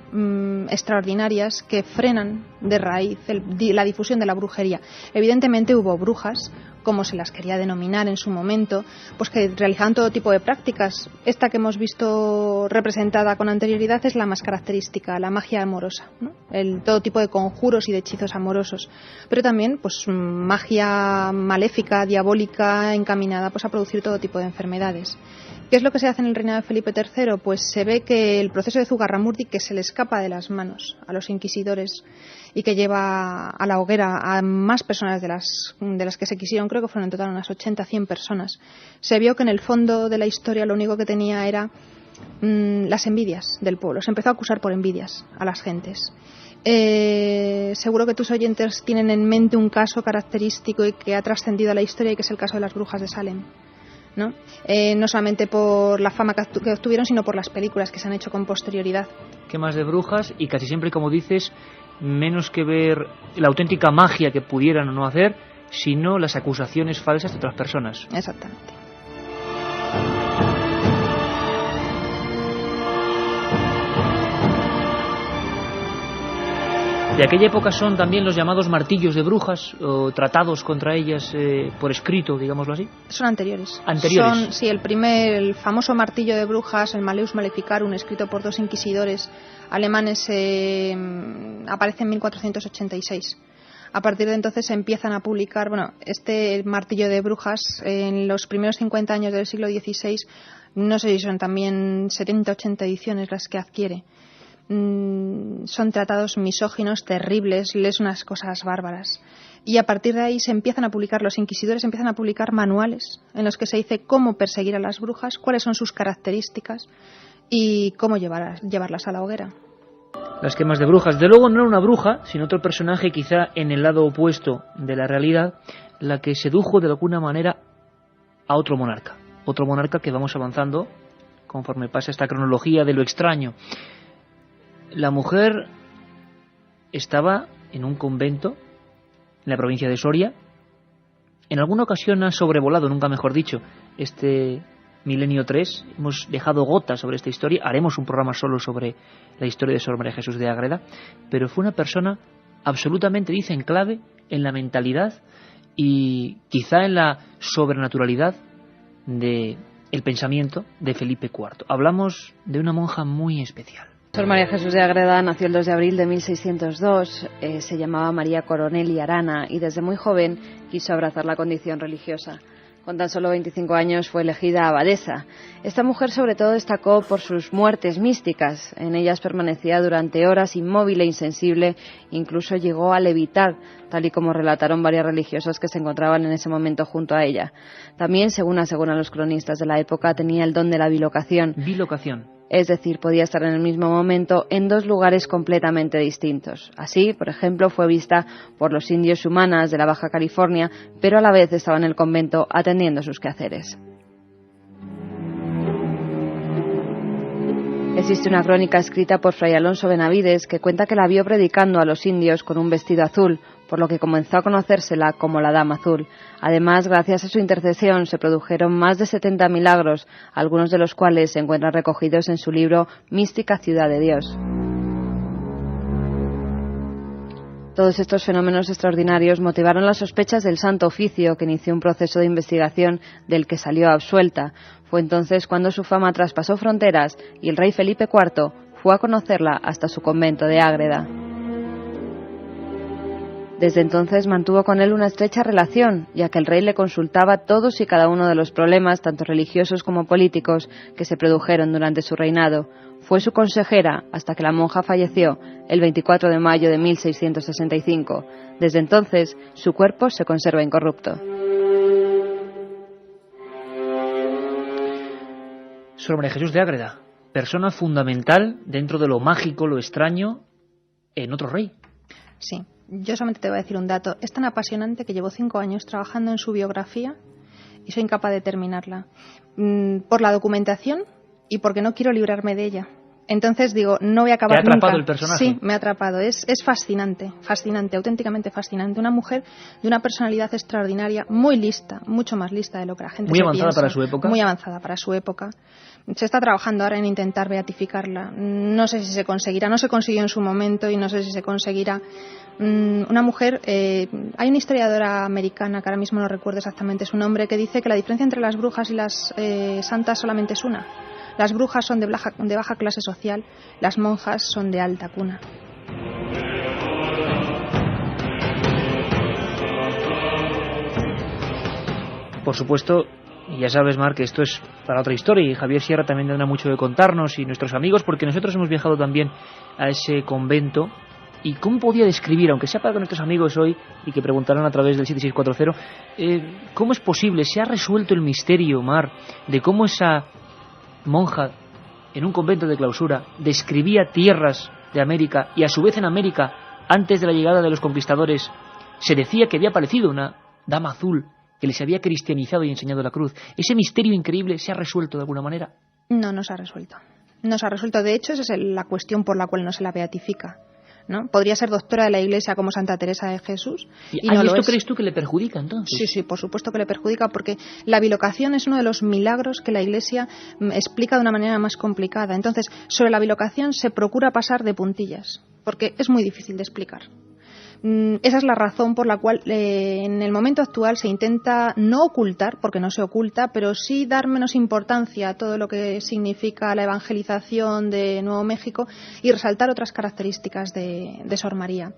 Speaker 3: extraordinarias que frenan de raíz la difusión de la brujería. Evidentemente hubo brujas, como se las quería denominar en su momento, pues que realizaban todo tipo de prácticas. Esta que hemos visto representada con anterioridad es la más característica, la magia amorosa, ¿no? Todo tipo de conjuros y de hechizos amorosos, pero también pues magia maléfica, diabólica, encaminada pues a producir todo tipo de enfermedades. ¿Qué es lo que se hace en el reinado de Felipe III? Pues se ve que el proceso de Zugarramurdi, que se le escapa de las manos a los inquisidores y que lleva a la hoguera a más personas de las que se quisieron, creo que fueron en total unas 80, 100 personas, se vio que en el fondo de la historia lo único que tenía era las envidias del pueblo. Se empezó a acusar por envidias a las gentes. Seguro que tus oyentes tienen en mente un caso característico y que ha trascendido a la historia, y que es el caso de las brujas de Salem, ¿no? No solamente por la fama que obtuvieron, sino por las películas que se han hecho con posterioridad.
Speaker 1: ¿Qué más de brujas? Y casi siempre, como dices, menos que ver la auténtica magia que pudieran o no hacer, sino las acusaciones falsas de otras personas.
Speaker 3: Exactamente.
Speaker 1: De aquella época son también los llamados martillos de brujas, o tratados contra ellas por escrito, digámoslo así.
Speaker 3: Son anteriores.
Speaker 1: ¿Anteriores?
Speaker 3: Sí, el famoso martillo de brujas, el Malleus Maleficarum, escrito por 2 inquisidores alemanes, aparece en 1486. A partir de entonces se empiezan a publicar, este martillo de brujas en los primeros 50 años del siglo XVI, no sé si son también 70, 80 ediciones las que adquiere. Son tratados misóginos, terribles, lees unas cosas bárbaras. Y a partir de ahí se empiezan a publicar, los inquisidores empiezan a publicar manuales en los que se dice cómo perseguir a las brujas, cuáles son sus características y cómo llevarlas a la hoguera.
Speaker 1: Las quemas de brujas. De luego no era una bruja, sino otro personaje quizá en el lado opuesto de la realidad, la que sedujo de alguna manera a otro monarca. Otro monarca que vamos avanzando conforme pasa esta cronología de lo extraño. La mujer estaba en un convento en la provincia de Soria. En alguna ocasión ha sobrevolado, nunca mejor dicho, este milenio 3. Hemos dejado gotas sobre esta historia. Haremos un programa solo sobre la historia de Sor María Jesús de Ágreda. Pero fue una persona absolutamente, dicen, clave en la mentalidad y quizá en la sobrenaturalidad del pensamiento de Felipe IV. Hablamos de una monja muy especial.
Speaker 2: Sor María Jesús de Ágreda nació el 2 de abril de 1602, se llamaba María Coronel y Arana y desde muy joven quiso abrazar la condición religiosa. Con tan solo 25 años fue elegida abadesa. Esta mujer sobre todo destacó por sus muertes místicas. En ellas permanecía durante horas inmóvil e insensible, incluso llegó a levitar, tal y como relataron varias religiosas que se encontraban en ese momento junto a ella. También, según aseguran los cronistas de la época, tenía el don de la bilocación.
Speaker 1: Bilocación.
Speaker 2: Es decir, podía estar en el mismo momento en 2 lugares completamente distintos. Así, por ejemplo, fue vista por los indios Humanas de la Baja California, pero a la vez estaba en el convento atendiendo sus quehaceres. Existe una crónica escrita por Fray Alonso Benavides que cuenta que la vio predicando a los indios con un vestido azul, por lo que comenzó a conocérsela como la Dama Azul. Además, gracias a su intercesión se produjeron más de 70 milagros, algunos de los cuales se encuentran recogidos en su libro Mística Ciudad de Dios. Todos estos fenómenos extraordinarios motivaron las sospechas del Santo Oficio, que inició un proceso de investigación del que salió absuelta. Fue entonces cuando su fama traspasó fronteras y el rey Felipe IV fue a conocerla hasta su convento de Ágreda. Desde entonces mantuvo con él una estrecha relación, ya que el rey le consultaba todos y cada uno de los problemas, tanto religiosos como políticos, que se produjeron durante su reinado. Fue su consejera hasta que la monja falleció el 24 de mayo de 1665. Desde entonces, su cuerpo se conserva incorrupto.
Speaker 1: Sor María Jesús de Ágreda, persona fundamental dentro de lo mágico, lo extraño, en otro rey.
Speaker 3: Sí, yo solamente te voy a decir un dato. Es tan apasionante que llevo 5 años trabajando en su biografía y soy incapaz de terminarla. Por la documentación y porque no quiero librarme de ella. Entonces digo, no voy a acabar nunca. ¿Te ha atrapado
Speaker 1: el personaje?
Speaker 3: Sí, me ha atrapado. Es fascinante, fascinante, auténticamente fascinante. Una mujer de una personalidad extraordinaria, muy lista, mucho más lista de lo que la gente se piensa.
Speaker 1: Muy avanzada para su época.
Speaker 3: Muy avanzada para su época. Se está trabajando ahora en intentar beatificarla. No sé si se conseguirá, no se consiguió en su momento y no sé si se conseguirá. Una mujer, hay una historiadora americana, que ahora mismo no recuerdo exactamente su nombre, que dice que la diferencia entre las brujas y las santas solamente es una. Las brujas son de baja clase social, las monjas son de alta cuna.
Speaker 1: Por supuesto, y ya sabes, Mar, que esto es para otra historia, y Javier Sierra también tendrá mucho que contarnos, y nuestros amigos, porque nosotros hemos viajado también a ese convento. ¿Y cómo podía describir, aunque sea para con nuestros amigos hoy, y que preguntarán a través del 7640, cómo es posible, se ha resuelto el misterio, Mar, de cómo esa monja en un convento de clausura describía tierras de América, y a su vez en América, antes de la llegada de los conquistadores, se decía que había aparecido una dama azul que les había cristianizado y enseñado la cruz? ¿Ese misterio increíble se ha resuelto de alguna manera?
Speaker 3: No se ha resuelto. No se ha resuelto. De hecho, esa es la cuestión por la cual no se la beatifica, ¿no? Podría ser doctora de la Iglesia como Santa Teresa de Jesús.
Speaker 1: ¿Y no esto crees tú que le perjudica entonces?
Speaker 3: Sí, por supuesto que le perjudica, porque la bilocación es uno de los milagros que la Iglesia explica de una manera más complicada. Entonces, sobre la bilocación se procura pasar de puntillas, porque es muy difícil de explicar. Esa es la razón por la cual en el momento actual se intenta no ocultar, porque no se oculta, pero sí dar menos importancia a todo lo que significa la evangelización de Nuevo México y resaltar otras características de Sor María.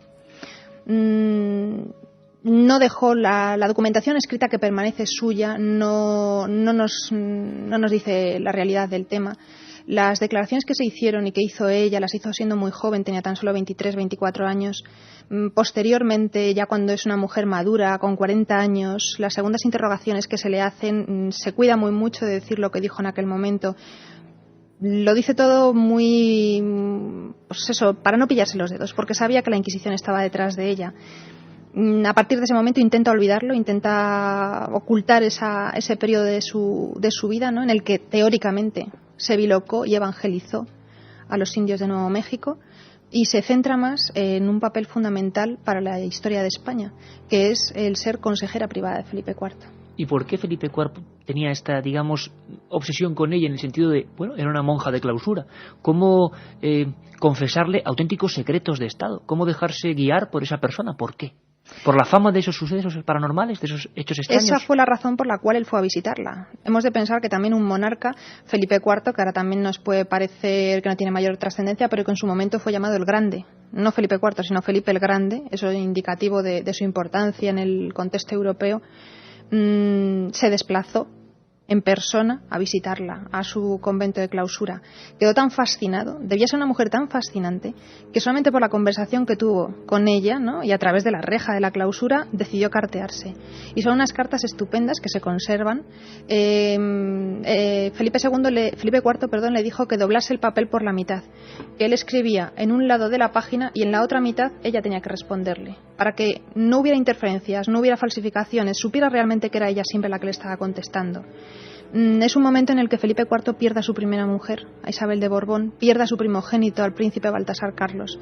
Speaker 3: No dejó la documentación escrita, que permanece suya, no nos dice la realidad del tema. Las declaraciones que se hicieron y que hizo ella, las hizo siendo muy joven, tenía tan solo 23, 24 años. Posteriormente, ya cuando es una mujer madura, con 40 años, las segundas interrogaciones que se le hacen, se cuida muy mucho de decir lo que dijo en aquel momento. Lo dice todo muy, pues eso, para no pillarse los dedos, porque sabía que la Inquisición estaba detrás de ella. A partir de ese momento intenta olvidarlo, intenta ocultar ese periodo de su vida, ¿no?, en el que teóricamente se bilocó y evangelizó a los indios de Nuevo México, y se centra más en un papel fundamental para la historia de España, que es el ser consejera privada de Felipe IV.
Speaker 1: ¿Y por qué Felipe IV tenía esta, digamos, obsesión con ella, en el sentido de, bueno, era una monja de clausura? ¿Cómo confesarle auténticos secretos de Estado? ¿Cómo dejarse guiar por esa persona? ¿Por qué? ¿Por la fama de esos sucesos paranormales, de esos hechos extraños?
Speaker 3: Esa fue la razón por la cual él fue a visitarla. Hemos de pensar que también un monarca, Felipe IV, que ahora también nos puede parecer que no tiene mayor trascendencia, pero que en su momento fue llamado el Grande. No Felipe IV, sino Felipe el Grande. Eso es indicativo de su importancia en el contexto europeo. Se desplazó en persona a visitarla, a su convento de clausura. Quedó tan fascinado, debía ser una mujer tan fascinante, que solamente por la conversación que tuvo con ella, ¿no?, y a través de la reja de la clausura, decidió cartearse. Y son unas cartas estupendas que se conservan. Felipe IV le dijo que doblase el papel por la mitad, que él escribía en un lado de la página y en la otra mitad ella tenía que responderle, para que no hubiera interferencias, no hubiera falsificaciones, supiera realmente que era ella siempre la que le estaba contestando. Es un momento en el que Felipe IV pierde a su primera mujer, a Isabel de Borbón, pierde a su primogénito, al príncipe Baltasar Carlos.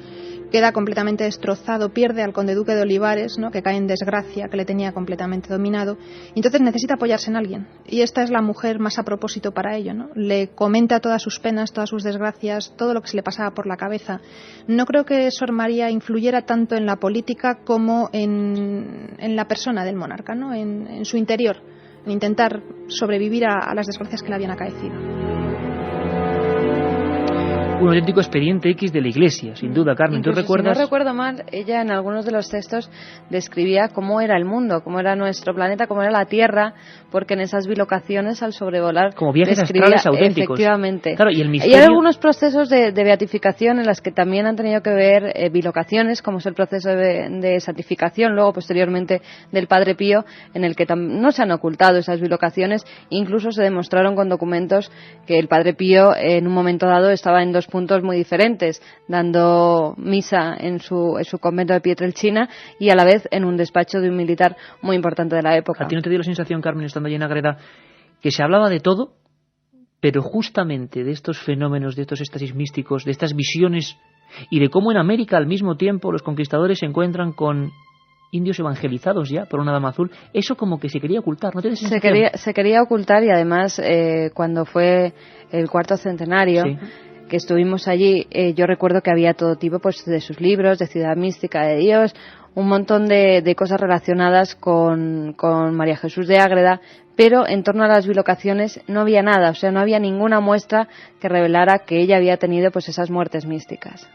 Speaker 3: Queda completamente destrozado, pierde al conde duque de Olivares, ¿no?, que cae en desgracia, que le tenía completamente dominado, y entonces necesita apoyarse en alguien. Y esta es la mujer más a propósito para ello, ¿no? Le comenta todas sus penas, todas sus desgracias, todo lo que se le pasaba por la cabeza. No creo que Sor María influyera tanto en la política como en la persona del monarca, ¿no?, en su interior, en intentar sobrevivir a las desgracias que le habían acaecido.
Speaker 1: Un auténtico expediente X de la Iglesia, sin duda, Carmen. ¿Tú recuerdas?
Speaker 2: Si no recuerdo mal, ella en algunos de los textos describía cómo era el mundo, cómo era nuestro planeta, cómo era la Tierra, porque en esas bilocaciones, al sobrevolar,
Speaker 1: como viajes astrales auténticos.
Speaker 2: Efectivamente.
Speaker 1: Claro, y el misterio...
Speaker 2: hay algunos procesos de beatificación en las que también han tenido que ver bilocaciones, como es el proceso de santificación, luego posteriormente del Padre Pío, en el que no se han ocultado esas bilocaciones, incluso se demostraron con documentos que el Padre Pío en un momento dado estaba en dos puntos muy diferentes, dando misa en su convento de Pietrelcina y a la vez en un despacho de un militar muy importante de la época.
Speaker 1: ¿A ti no te dio la sensación, Carmen, estando allí en Ágreda, que se hablaba de todo, pero justamente de estos fenómenos, de estos éxtasis místicos, de estas visiones, y de cómo en América al mismo tiempo los conquistadores se encuentran con indios evangelizados ya por una dama azul? Eso como que se quería ocultar, ¿no te das sensación?
Speaker 2: Se quería ocultar, y además cuando fue el cuarto centenario, sí, que estuvimos allí, yo recuerdo que había todo tipo, pues, de sus libros, de Ciudad Mística de Dios, un montón de cosas relacionadas con María Jesús de Ágreda, pero en torno a las bilocaciones no había nada, o sea, no había ninguna muestra que revelara que ella había tenido, pues, esas muertes místicas.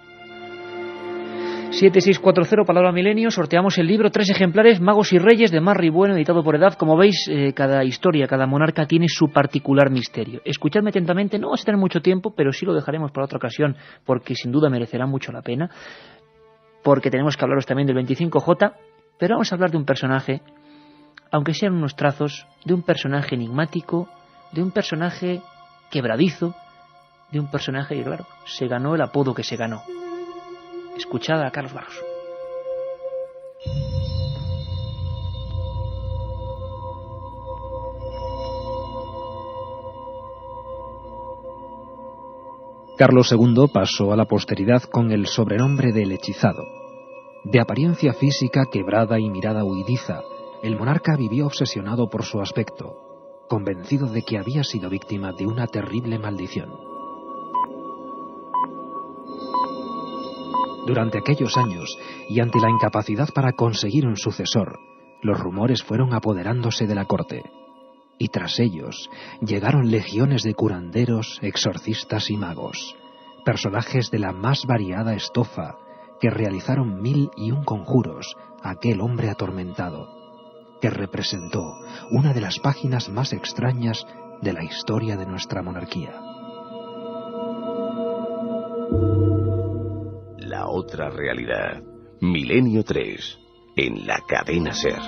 Speaker 1: 7640, Palabra Milenio, sorteamos el libro, 3 ejemplares, Magos y Reyes, de Marri Bueno, editado por Edad. Como veis, cada historia, cada monarca tiene su particular misterio. Escuchadme atentamente, no vamos a tener mucho tiempo, pero sí lo dejaremos para otra ocasión, porque sin duda merecerá mucho la pena, porque tenemos que hablaros también del 25J, pero vamos a hablar de un personaje, aunque sean unos trazos, de un personaje enigmático, de un personaje quebradizo, de un personaje que, claro, se ganó el apodo que se ganó. Escuchad a Carlos Barros.
Speaker 11: Carlos II pasó a la posteridad con el sobrenombre del hechizado. De apariencia física quebrada y mirada huidiza, el monarca vivió obsesionado por su aspecto, convencido de que había sido víctima de una terrible maldición. Durante aquellos años, y ante la incapacidad para conseguir un sucesor, los rumores fueron apoderándose de la corte, y tras ellos llegaron legiones de curanderos, exorcistas y magos, personajes de la más variada estofa, que realizaron 1001 conjuros a aquel hombre atormentado, que representó una de las páginas más extrañas de la historia de nuestra monarquía.
Speaker 6: La otra realidad. Milenio 3. En la cadena SER.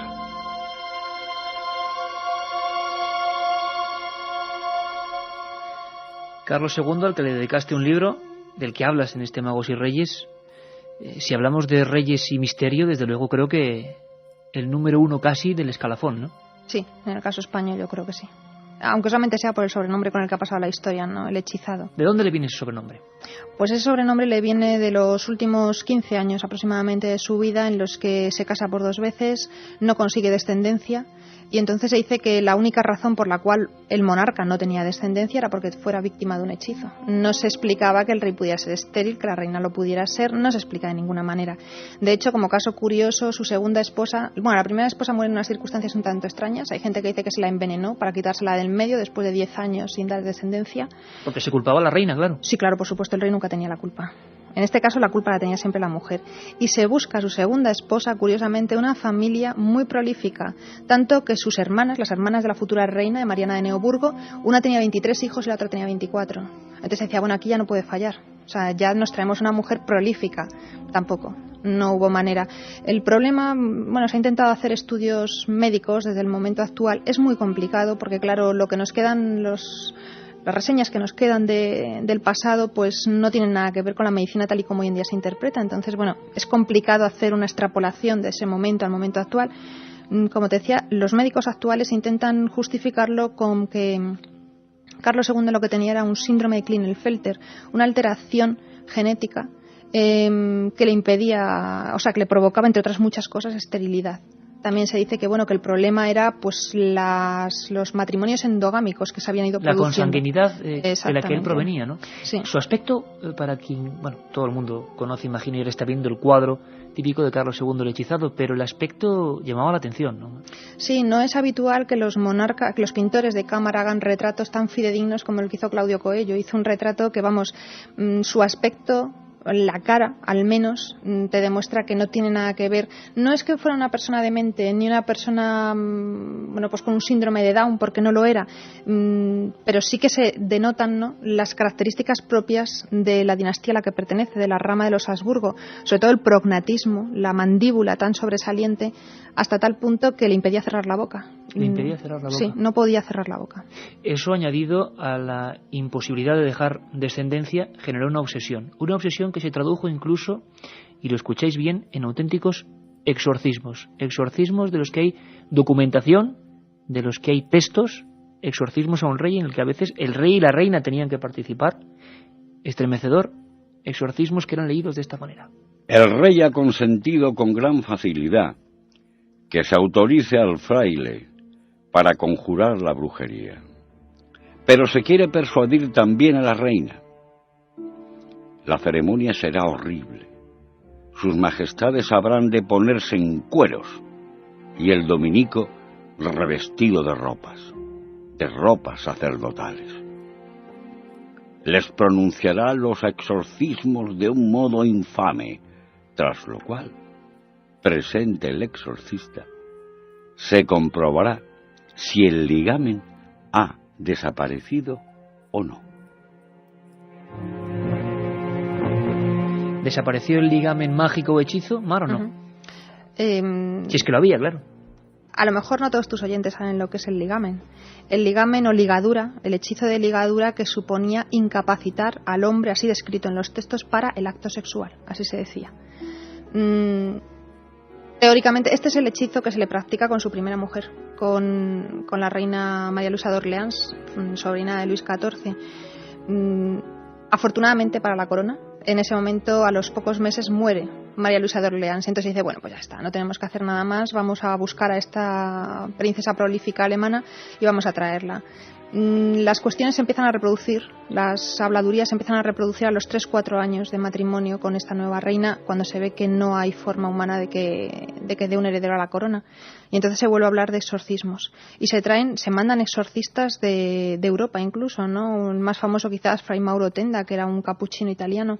Speaker 1: Carlos II, al que le dedicaste un libro del que hablas en este Magos y Reyes. Si hablamos de reyes y misterio, desde luego creo que el número 1 casi del escalafón, ¿no?
Speaker 3: Sí, en el caso español yo creo que sí. Aunque solamente sea por el sobrenombre con el que ha pasado la historia, ¿no? El hechizado.
Speaker 1: ¿De dónde le viene ese sobrenombre?
Speaker 3: Pues ese sobrenombre le viene de los últimos 15 años aproximadamente de su vida, en los que se casa por 2 veces, no consigue descendencia, y entonces se dice que la única razón por la cual el monarca no tenía descendencia era porque fuera víctima de un hechizo. No se explicaba que el rey pudiera ser estéril, que la reina lo pudiera ser, no se explica de ninguna manera. De hecho, como caso curioso, su segunda esposa, bueno, la primera esposa muere en unas circunstancias un tanto extrañas. Hay gente que dice que se la envenenó para quitársela del medio después de 10 años sin dar descendencia.
Speaker 1: Porque se culpaba a la reina, claro.
Speaker 3: Sí, claro, por supuesto, el rey nunca tenía la culpa. En este caso la culpa la tenía siempre la mujer. Y se busca a su segunda esposa, curiosamente, una familia muy prolífica. Tanto que sus hermanas, las hermanas de la futura reina, de Mariana de Neoburgo, una tenía 23 hijos y la otra tenía 24. Entonces decía, bueno, aquí ya no puede fallar. O sea, ya nos traemos una mujer prolífica. Tampoco, no hubo manera. El problema, bueno, se ha intentado hacer estudios médicos desde el momento actual. Es muy complicado porque, claro, lo que nos quedan, las reseñas que nos quedan del pasado, pues no tienen nada que ver con la medicina tal y como hoy en día se interpreta. Entonces, bueno, es complicado hacer una extrapolación de ese momento al momento actual. Como te decía, los médicos actuales intentan justificarlo con que Carlos II lo que tenía era un síndrome de Klinefelter, una alteración genética que le impedía, o sea, que le provocaba, entre otras muchas cosas, esterilidad. También se dice que que el problema era pues los matrimonios endogámicos que se habían ido produciendo.
Speaker 1: La consanguinidad de la que él provenía, ¿no?
Speaker 3: Sí.
Speaker 1: Su aspecto, para quien, todo el mundo conoce, imagino, y ahora está viendo el cuadro típico de Carlos II el hechizado, pero el aspecto llamaba la atención, ¿no?
Speaker 3: Sí, no es habitual que los pintores de cámara hagan retratos tan fidedignos como el que hizo Claudio Coello. Hizo un retrato que, su aspecto, la cara, al menos, te demuestra que no tiene nada que ver. No es que fuera una persona demente, ni una persona, con un síndrome de Down, porque no lo era, pero sí que se denotan, ¿no?, las características propias de la dinastía a la que pertenece, de la rama de los Habsburgo, sobre todo el prognatismo, la mandíbula tan sobresaliente, hasta tal punto que le impedía cerrar la boca.
Speaker 1: ¿Le impedía cerrar la boca?
Speaker 3: Sí, no podía cerrar la boca.
Speaker 1: Eso, añadido a la imposibilidad de dejar descendencia, generó una obsesión que se tradujo incluso, y lo escucháis bien, en auténticos exorcismos de los que hay documentación, de los que hay textos, exorcismos a un rey en el que a veces el rey y la reina tenían que participar. Estremecedor, exorcismos que eran leídos de esta manera.
Speaker 4: El rey ha consentido con gran facilidad que se autorice al fraile para conjurar la brujería, pero se quiere persuadir también a la reina. La ceremonia será horrible. Sus majestades habrán de ponerse en cueros y el dominico revestido de ropas sacerdotales. Les pronunciará los exorcismos de un modo infame, tras lo cual, presente el exorcista, se comprobará si el ligamen ha desaparecido o no.
Speaker 1: ¿Desapareció el ligamen mágico o hechizo, Mar, o no? Si es que lo había, claro.
Speaker 3: A lo mejor no todos tus oyentes saben lo que es el ligamen. El ligamen o ligadura, el hechizo de ligadura que suponía incapacitar al hombre, así descrito en los textos, para el acto sexual, así se decía. Teóricamente, este es el hechizo que se le practica con su primera mujer, con la reina María Luisa de Orleans, sobrina de Luis XIV. Afortunadamente para la corona, en ese momento, a los pocos meses, muere María Luisa de Orleans. Entonces dice, pues ya está, no tenemos que hacer nada más, vamos a buscar a esta princesa prolífica alemana y vamos a traerla. Las cuestiones se empiezan a reproducir, las habladurías se empiezan a reproducir a los 3-4 años de matrimonio con esta nueva reina, cuando se ve que no hay forma humana de que dé un heredero a la corona. Y entonces se vuelve a hablar de exorcismos. Y se mandan exorcistas de Europa incluso, ¿no? El más famoso quizás, Fray Mauro Tenda, que era un capuchino italiano,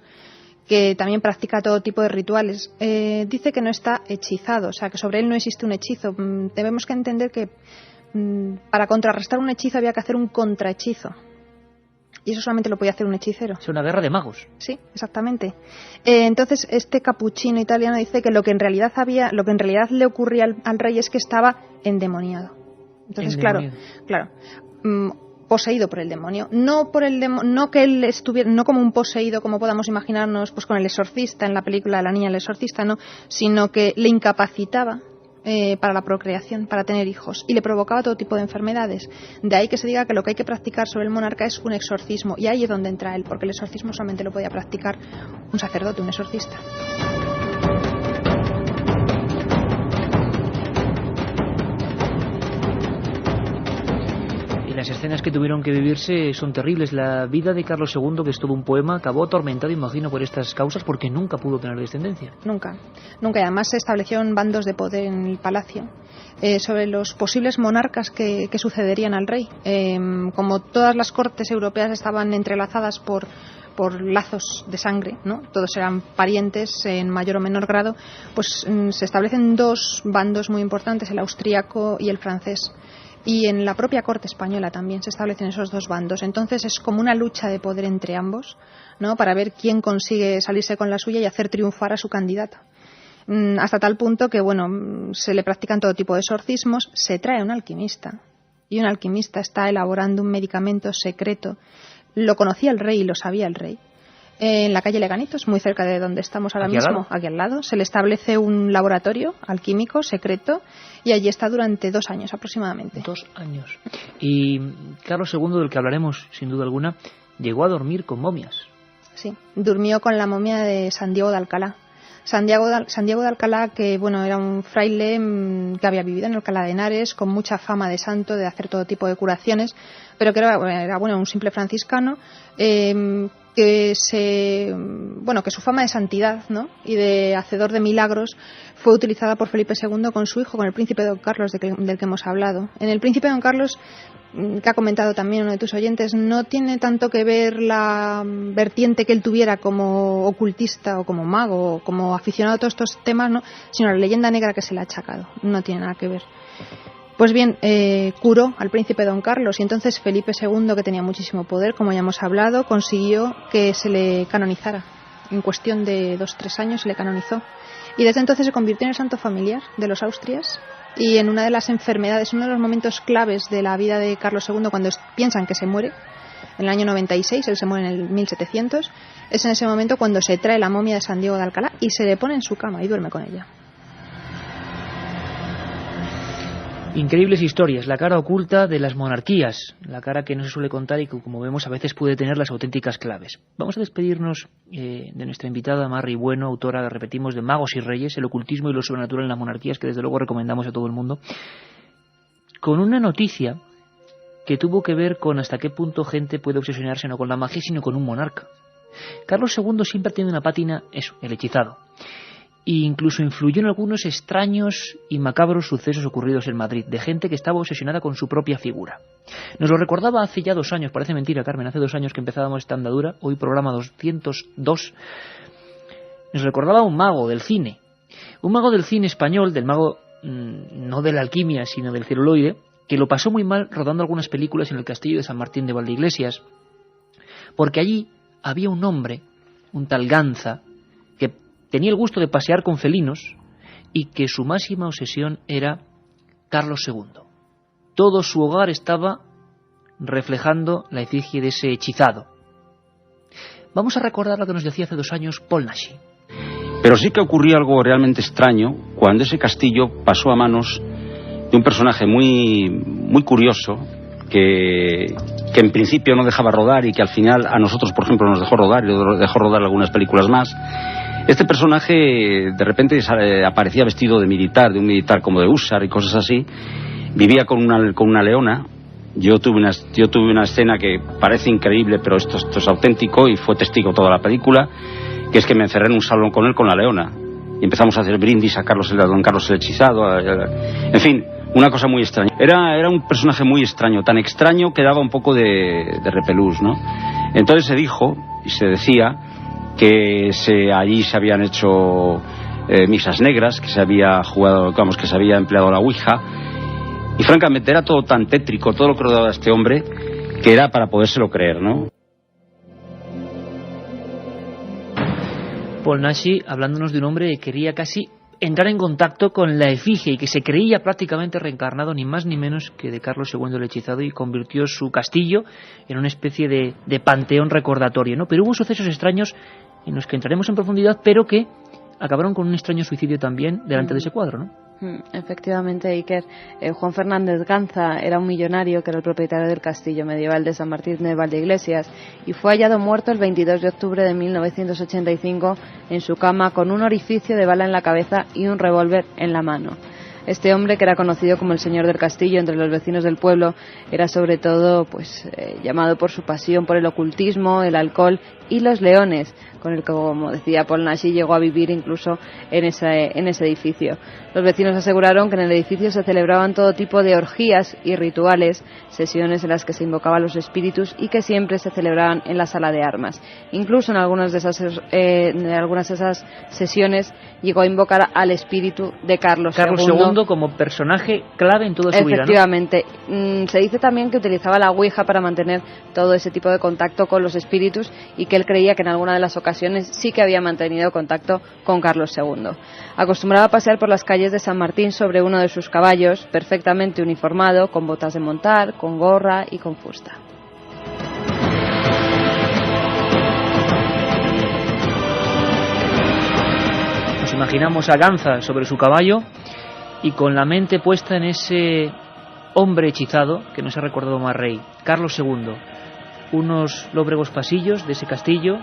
Speaker 3: que también practica todo tipo de rituales. Dice que no está hechizado, o sea, que sobre él no existe un hechizo. Debemos que entender que para contrarrestar un hechizo había que hacer un contrahechizo. Y eso solamente lo podía hacer un hechicero.
Speaker 1: Es una guerra de magos.
Speaker 3: Sí, exactamente. Entonces, este capuchino italiano dice que lo que en realidad le ocurría al rey es que estaba endemoniado. Entonces, claro, poseído por el demonio. No que él estuviera, no como un poseído, como podamos imaginarnos, pues con el exorcista en la película de La niña del exorcista, no, sino que le incapacitaba para la procreación, para tener hijos, y le provocaba todo tipo de enfermedades. De ahí que se diga que lo que hay que practicar sobre el monarca es un exorcismo, y ahí es donde entra él, porque el exorcismo solamente lo podía practicar un sacerdote, un exorcista.
Speaker 1: Las escenas que tuvieron que vivirse son terribles. La vida de Carlos II, que es todo un poema, acabó atormentado, imagino, por estas causas, porque nunca pudo tener descendencia.
Speaker 3: Nunca. Y además se establecieron bandos de poder en el palacio sobre los posibles monarcas que sucederían al rey. Como todas las cortes europeas estaban entrelazadas por lazos de sangre, ¿no? Todos eran parientes en mayor o menor grado, pues se establecen dos bandos muy importantes, el austríaco y el francés. Y en la propia corte española también se establecen esos dos bandos. Entonces es como una lucha de poder entre ambos, ¿no?, para ver quién consigue salirse con la suya y hacer triunfar a su candidato. Hasta tal punto que, se le practican todo tipo de exorcismos. Se trae un alquimista, y un alquimista está elaborando un medicamento secreto. Lo conocía el rey y lo sabía el rey. en la calle Leganitos, muy cerca de donde estamos ahora mismo, aquí al lado. Se le establece un laboratorio alquímico secreto y allí está durante 2 años aproximadamente.
Speaker 1: 2 años. Y Carlos II, del que hablaremos sin duda alguna, llegó a dormir con momias.
Speaker 3: Sí, durmió con la momia de San Diego de Alcalá. San Diego de Alcalá, que bueno, era un fraile que había vivido en Alcalá de Henares, con mucha fama de santo, de hacer todo tipo de curaciones, pero que era bueno, un simple franciscano, que su fama de santidad, ¿no?, y de hacedor de milagros fue utilizada por Felipe II con su hijo, con el príncipe don Carlos del que hemos hablado. En el príncipe don Carlos, que ha comentado también uno de tus oyentes, no tiene tanto que ver la vertiente que él tuviera como ocultista o como mago o como aficionado a todos estos temas, ¿no?, sino la leyenda negra que se le ha achacado. No tiene nada que ver. Pues bien, curó al príncipe don Carlos y entonces Felipe II, que tenía muchísimo poder, como ya hemos hablado, consiguió que se le canonizara. En cuestión de 2-3 años se le canonizó. Y desde entonces se convirtió en el santo familiar de los Austrias. Y en una de las enfermedades, uno de los momentos claves de la vida de Carlos II, cuando piensan que se muere, en el año 96, él se muere en el 1700, es en ese momento cuando se trae la momia de San Diego de Alcalá y se le pone en su cama y duerme con ella.
Speaker 1: Increíbles historias, la cara oculta de las monarquías, la cara que no se suele contar y que, como vemos, a veces puede tener las auténticas claves. Vamos a despedirnos de nuestra invitada Marri Bueno, autora, repetimos, de Magos y Reyes, el ocultismo y lo sobrenatural en las monarquías, que desde luego recomendamos a todo el mundo, con una noticia que tuvo que ver con hasta qué punto gente puede obsesionarse no con la magia, sino con un monarca. Carlos II siempre ha tenido una pátina, el hechizado. E incluso influyó en algunos extraños y macabros sucesos ocurridos en Madrid, de gente que estaba obsesionada con su propia figura. Nos lo recordaba hace ya 2 años, parece mentira, Carmen, hace 2 años que empezábamos esta andadura, hoy programa 202, nos recordaba un mago del cine español, del mago no de la alquimia, sino del celuloide, que lo pasó muy mal rodando algunas películas en el castillo de San Martín de Valdeiglesias, porque allí había un hombre, un tal Ganza, que tenía el gusto de pasear con felinos y que su máxima obsesión era Carlos II. Todo su hogar estaba reflejando la efigie de ese hechizado. Vamos a recordar lo que nos decía hace 2 años Paul Naschy.
Speaker 12: Pero sí que ocurrió algo realmente extraño cuando ese castillo pasó a manos de un personaje muy, muy curioso que en principio no dejaba rodar y que al final a nosotros, por ejemplo, nos dejó rodar y dejó rodar algunas películas más. Este personaje de repente aparecía vestido de militar, de un militar como de húsar y cosas así. Vivía con una leona. Yo tuve una escena que parece increíble, pero esto es auténtico y fue testigo toda la película, que es que me encerré en un salón con él, con la leona. Y empezamos a hacer brindis a don Carlos el hechizado. En fin, una cosa muy extraña. Era un personaje muy extraño, tan extraño que daba un poco de repelús, ¿no? Entonces se dijo y se decía que allí se habían hecho misas negras, que se había jugado, que se había empleado la ouija, y francamente era todo tan tétrico, todo lo que rodeaba a este hombre, que era para podérselo creer, ¿no?
Speaker 1: Paul Naschy, hablándonos de un hombre que quería casi entrar en contacto con la efigie y que se creía prácticamente reencarnado ni más ni menos que de Carlos II el hechizado, y convirtió su castillo en una especie de panteón recordatorio, ¿no? Pero hubo sucesos extraños en los que entraremos en profundidad, pero que acabaron con un extraño suicidio también delante de ese cuadro, ¿no?
Speaker 2: Efectivamente, Iker. Juan Fernández Ganza era un millonario que era el propietario del castillo medieval de San Martín de Valdeiglesias y fue hallado muerto el 22 de octubre de 1985 en su cama con un orificio de bala en la cabeza y un revólver en la mano. Este hombre, que era conocido como el señor del castillo entre los vecinos del pueblo, era sobre todo llamado por su pasión por el ocultismo, el alcohol y los leones, con el que, como decía Paul Naschy, llegó a vivir incluso en ese edificio. Los vecinos aseguraron que en el edificio se celebraban todo tipo de orgías y rituales, sesiones en las que se invocaban los espíritus y que siempre se celebraban en la sala de armas. Incluso en algunas de esas sesiones llegó a invocar al espíritu de Carlos II
Speaker 1: como personaje clave en toda su vida, ¿no?
Speaker 2: Efectivamente. Se dice también que utilizaba la ouija para mantener todo ese tipo de contacto con los espíritus y que él creía que en alguna de las ocasiones sí que había mantenido contacto con Carlos II. Acostumbraba a pasear por las calles de San Martín sobre uno de sus caballos, perfectamente uniformado, con botas de montar, con gorra y con fusta.
Speaker 1: imaginamos a Ganza sobre su caballo y con la mente puesta en ese hombre hechizado que nos ha recordado más rey, Carlos II. Unos lóbregos pasillos de ese castillo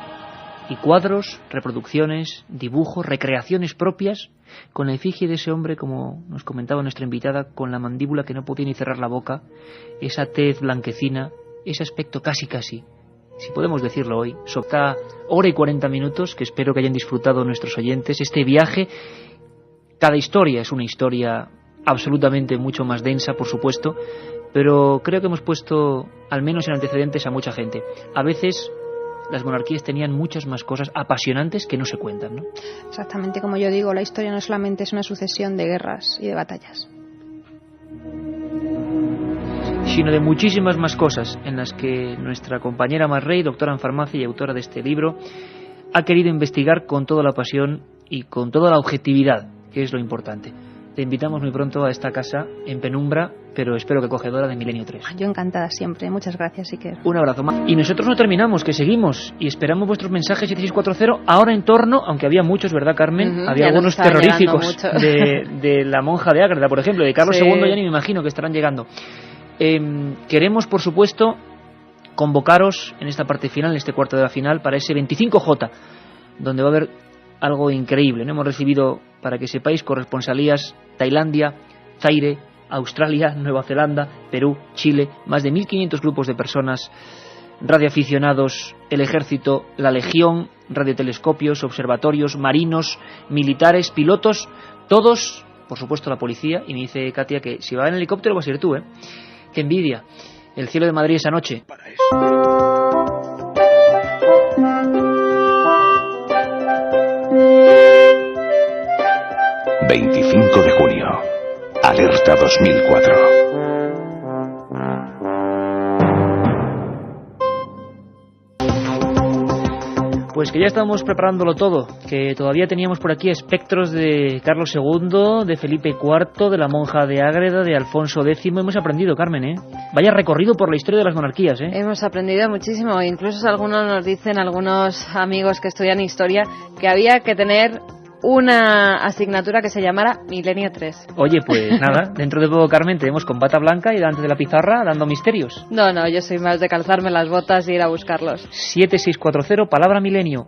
Speaker 1: y cuadros, reproducciones, dibujos, recreaciones propias con la efigie de ese hombre, como nos comentaba nuestra invitada, con la mandíbula que no podía ni cerrar la boca, esa tez blanquecina, ese aspecto casi, si podemos decirlo hoy, cada hora y 40 minutos, que espero que hayan disfrutado nuestros oyentes, este viaje. Cada historia es una historia absolutamente mucho más densa, por supuesto, pero creo que hemos puesto, al menos en antecedentes, a mucha gente. A veces las monarquías tenían muchas más cosas apasionantes que no se cuentan, ¿no?
Speaker 3: Exactamente, como yo digo, la historia no solamente es una sucesión de guerras y de batallas,
Speaker 1: sino de muchísimas más cosas en las que nuestra compañera Marrey, doctora en farmacia y autora de este libro, ha querido investigar con toda la pasión y con toda la objetividad, que es lo importante. Te invitamos muy pronto a esta casa en penumbra, pero espero que acogedora, de Milenio 3.
Speaker 3: Yo encantada siempre. Muchas gracias, Iker.
Speaker 1: Un abrazo más. Y nosotros no terminamos, que seguimos y esperamos vuestros mensajes 7640. Ahora en torno, aunque había muchos, ¿verdad, Carmen? Había algunos terroríficos de la monja de Ágreda, por ejemplo, de Carlos II, ya ni me imagino que estarán llegando. Queremos, por supuesto, convocaros en esta parte final, en este cuarto de la final, para ese 25J, donde va a haber algo increíble, ¿no? Hemos recibido, para que sepáis, corresponsalías Tailandia, Zaire, Australia, Nueva Zelanda, Perú, Chile, más de 1.500 grupos de personas, radioaficionados, el ejército, la legión, radiotelescopios, observatorios, marinos, militares, pilotos, todos, por supuesto la policía, y me dice Katia que si va en helicóptero vas a ir tú, ¿eh? ¡Qué envidia! El cielo de Madrid esa noche. Para eso.
Speaker 6: 25 de junio. Alerta 2004.
Speaker 1: Pues que ya estamos preparándolo todo, que todavía teníamos por aquí espectros de Carlos II, de Felipe IV, de la monja de Ágreda, de Alfonso X. Hemos aprendido, Carmen, ¿eh? Vaya recorrido por la historia de las monarquías, ¿eh?
Speaker 2: Hemos aprendido muchísimo. Incluso algunos nos dicen, algunos amigos que estudian historia, que había que tener una asignatura que se llamara Milenio 3.
Speaker 1: Oye, pues nada, dentro de poco, Carmen, tenemos con bata blanca y delante de la pizarra dando misterios.
Speaker 2: No, yo soy más de calzarme las botas e ir a buscarlos.
Speaker 1: 7640, palabra milenio.